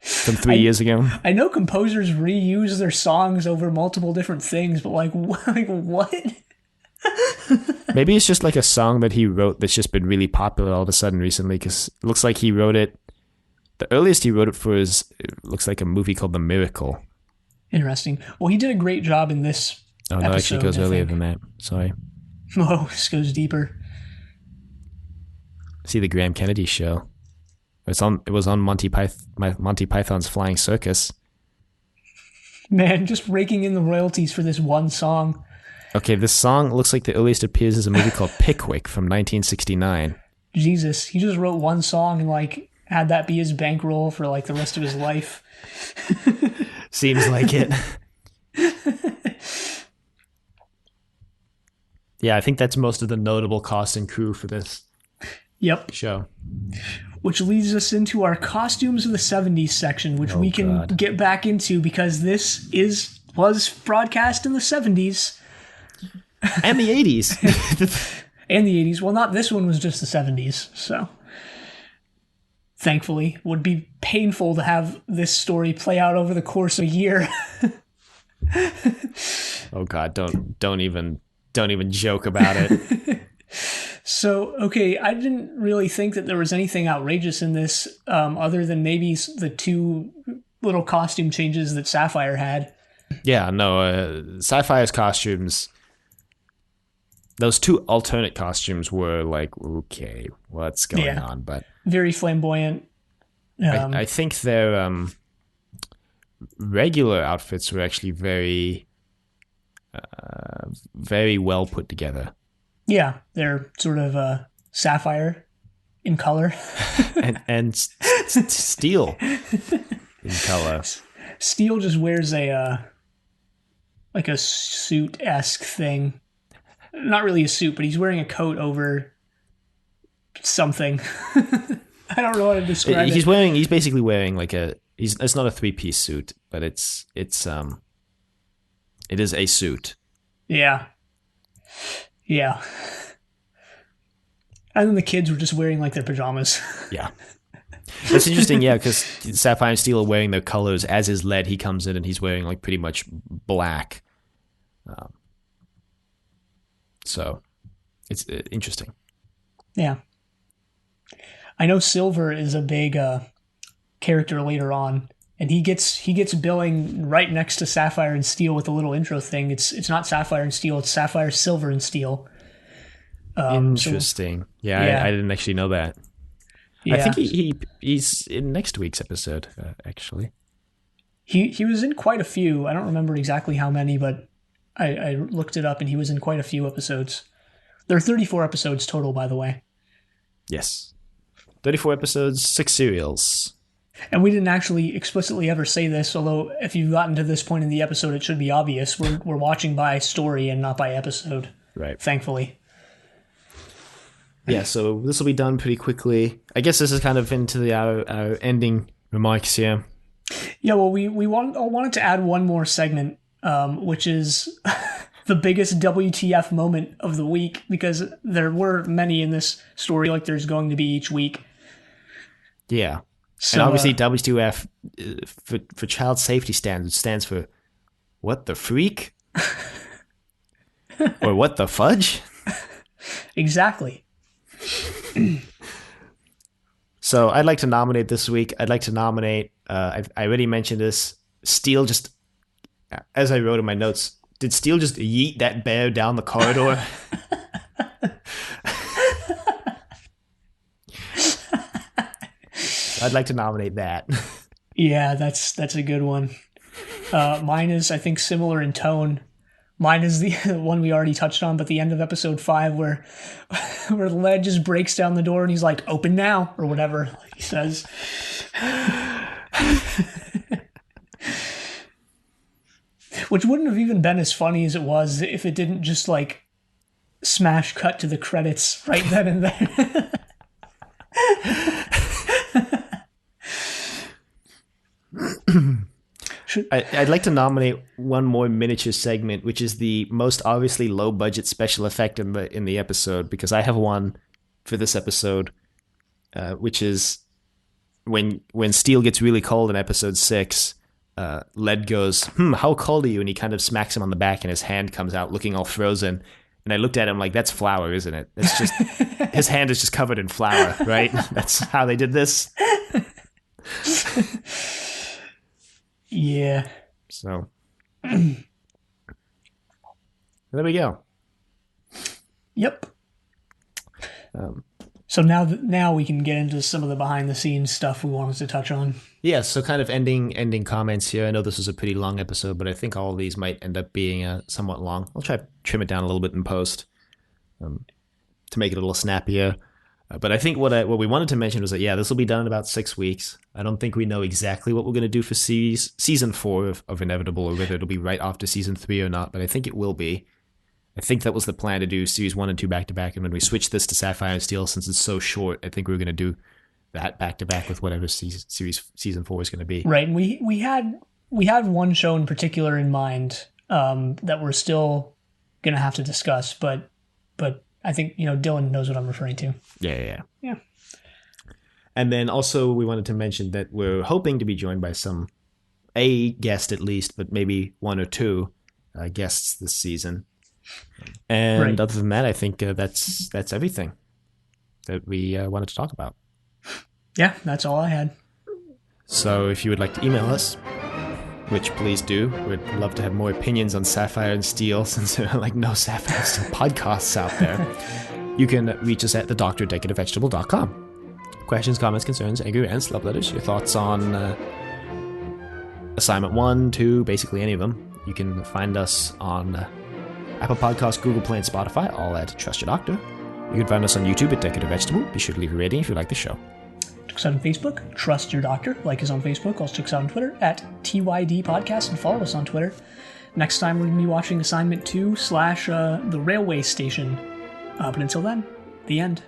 from 3 years ago. I know composers reuse their songs over multiple different things, but like what? Maybe it's just like a song that he wrote that's just been really popular all of a sudden recently, because it looks like he wrote it. The earliest he wrote it for is, it looks like a movie called The Miracle. Interesting. Well, he did a great job in this. Oh, no, it actually goes earlier than that. Sorry. Oh, this goes deeper. See the Graham Kennedy show. It was on Monty Python's Flying Circus. Man, just raking in the royalties for this one song. Okay, this song looks like the earliest appears as a movie called Pickwick from 1969. Jesus, he just wrote one song and like had that be his bankroll for like the rest of his life. Seems like it. Yeah, I think that's most of the notable cast and crew for this Yep. show. Which leads us into our costumes of the 70s section, which we can God. get back into because this was broadcast in the 70s. And the 80s. And the 80s. Well, not this one was just the 70s, so thankfully would be painful to have this story play out over the course of a year. Oh God, don't even joke about it. So, okay, I didn't really think that there was anything outrageous in this other than maybe the two little costume changes that Sapphire had. Yeah, no, Sapphire's costumes, those two alternate costumes were like, okay, what's going on? But Very flamboyant. I think their regular outfits were actually very, very well put together. Yeah, they're sort of sapphire in color. and Steel in color. Steel just wears a like a suit-esque thing. Not really a suit, but he's wearing a coat over something. I don't know how to describe it. He's basically wearing like it's not a three-piece suit, but it is a suit. Yeah. Yeah. And then the kids were just wearing like their pajamas. Yeah. That's interesting, yeah, because Sapphire and Steel are wearing their colors. As is Led, he comes in and he's wearing like pretty much black. So it's interesting. Yeah. I know Silver is a big character later on, and he gets billing right next to Sapphire and Steel with a little intro thing. It's not Sapphire and Steel, it's Sapphire, Silver, and Steel. Interesting. Yeah. I didn't actually know that. Yeah. I think he's in next week's episode, actually. He was in quite a few. I don't remember exactly how many, but I looked it up, and he was in quite a few episodes. There are 34 episodes total, by the way. Yes. 34 episodes, 6 serials. And we didn't actually explicitly ever say this, although if you've gotten to this point in the episode, it should be obvious. We're watching by story and not by episode. Right. Thankfully. Yeah, so this will be done pretty quickly. I guess this is kind of into our ending remarks here. Yeah, well, I wanted to add one more segment, which is the biggest WTF moment of the week, because there were many in this story, like there's going to be each week. Yeah. So, and obviously WTF for child safety standards stands for what the freak? Or what the fudge? Exactly. So I'd like to nominate this week. I'd like to nominate, I already mentioned this, Steel just, as I wrote in my notes, did Steel just yeet that bear down the corridor? I'd like to nominate that. Yeah, that's a good one. Mine is, I think, similar in tone. Mine is the one we already touched on, but the end of episode 5 where Led just breaks down the door and he's like, "Open now," or whatever he says. Which wouldn't have even been as funny as it was if it didn't just like smash cut to the credits right then and there. I'd like to nominate one more miniature segment, which is the most obviously low budget special effect in the episode, because I have one for this episode, which is when Steel gets really cold in episode 6. Led goes, how cold are you? And he kind of smacks him on the back, and his hand comes out looking all frozen. And I looked at him like, that's flour, isn't it? It's just his hand is just covered in flour, right? That's how they did this. Yeah. So there we go. Yep. So now we can get into some of the behind the scenes stuff we wanted to touch on. Yeah, so kind of ending comments here. I know this was a pretty long episode, but I think all of these might end up being somewhat long. I'll try to trim it down a little bit in post to make it a little snappier. But I think what we wanted to mention was that, this will be done in about 6 weeks. I don't think we know exactly what we're going to do for season 4 of Inevitable, or whether it'll be right after season 3 or not, but I think it will be. I think that was the plan, to do series 1 and 2 back-to-back, and when we switch this to Sapphire and Steel, since it's so short, I think we're going to do that back-to-back with whatever season 4 is going to be. Right, and we had one show in particular in mind that we're still going to have to discuss, but I think, Dylan knows what I'm referring to. Yeah. Yeah. And then also we wanted to mention that we're hoping to be joined by a guest at least, but maybe 1 or 2 guests this season. And right. Other than that, I think that's everything that we wanted to talk about. Yeah, that's all I had. So if you would like to email us, which please do, we'd love to have more opinions on Sapphire and Steel, since there are no Sapphire and Steel podcasts out there. You can reach us at thedoctor@decadentvegetable.com. Questions, comments, concerns, angry rants, love letters, your thoughts on assignment 1, 2, basically any of them. You can find us on Apple Podcasts, Google Play, and Spotify, all at Trust Your Doctor. You can find us on YouTube at Decorative Vegetable. Be sure to leave a rating if you like the show. Check us out on Facebook, Trust Your Doctor. Like us on Facebook. Also check us out on Twitter at TYD Podcast, and follow us on Twitter. Next time we're going to be watching Assignment 2 / The Railway Station. But until then, the end.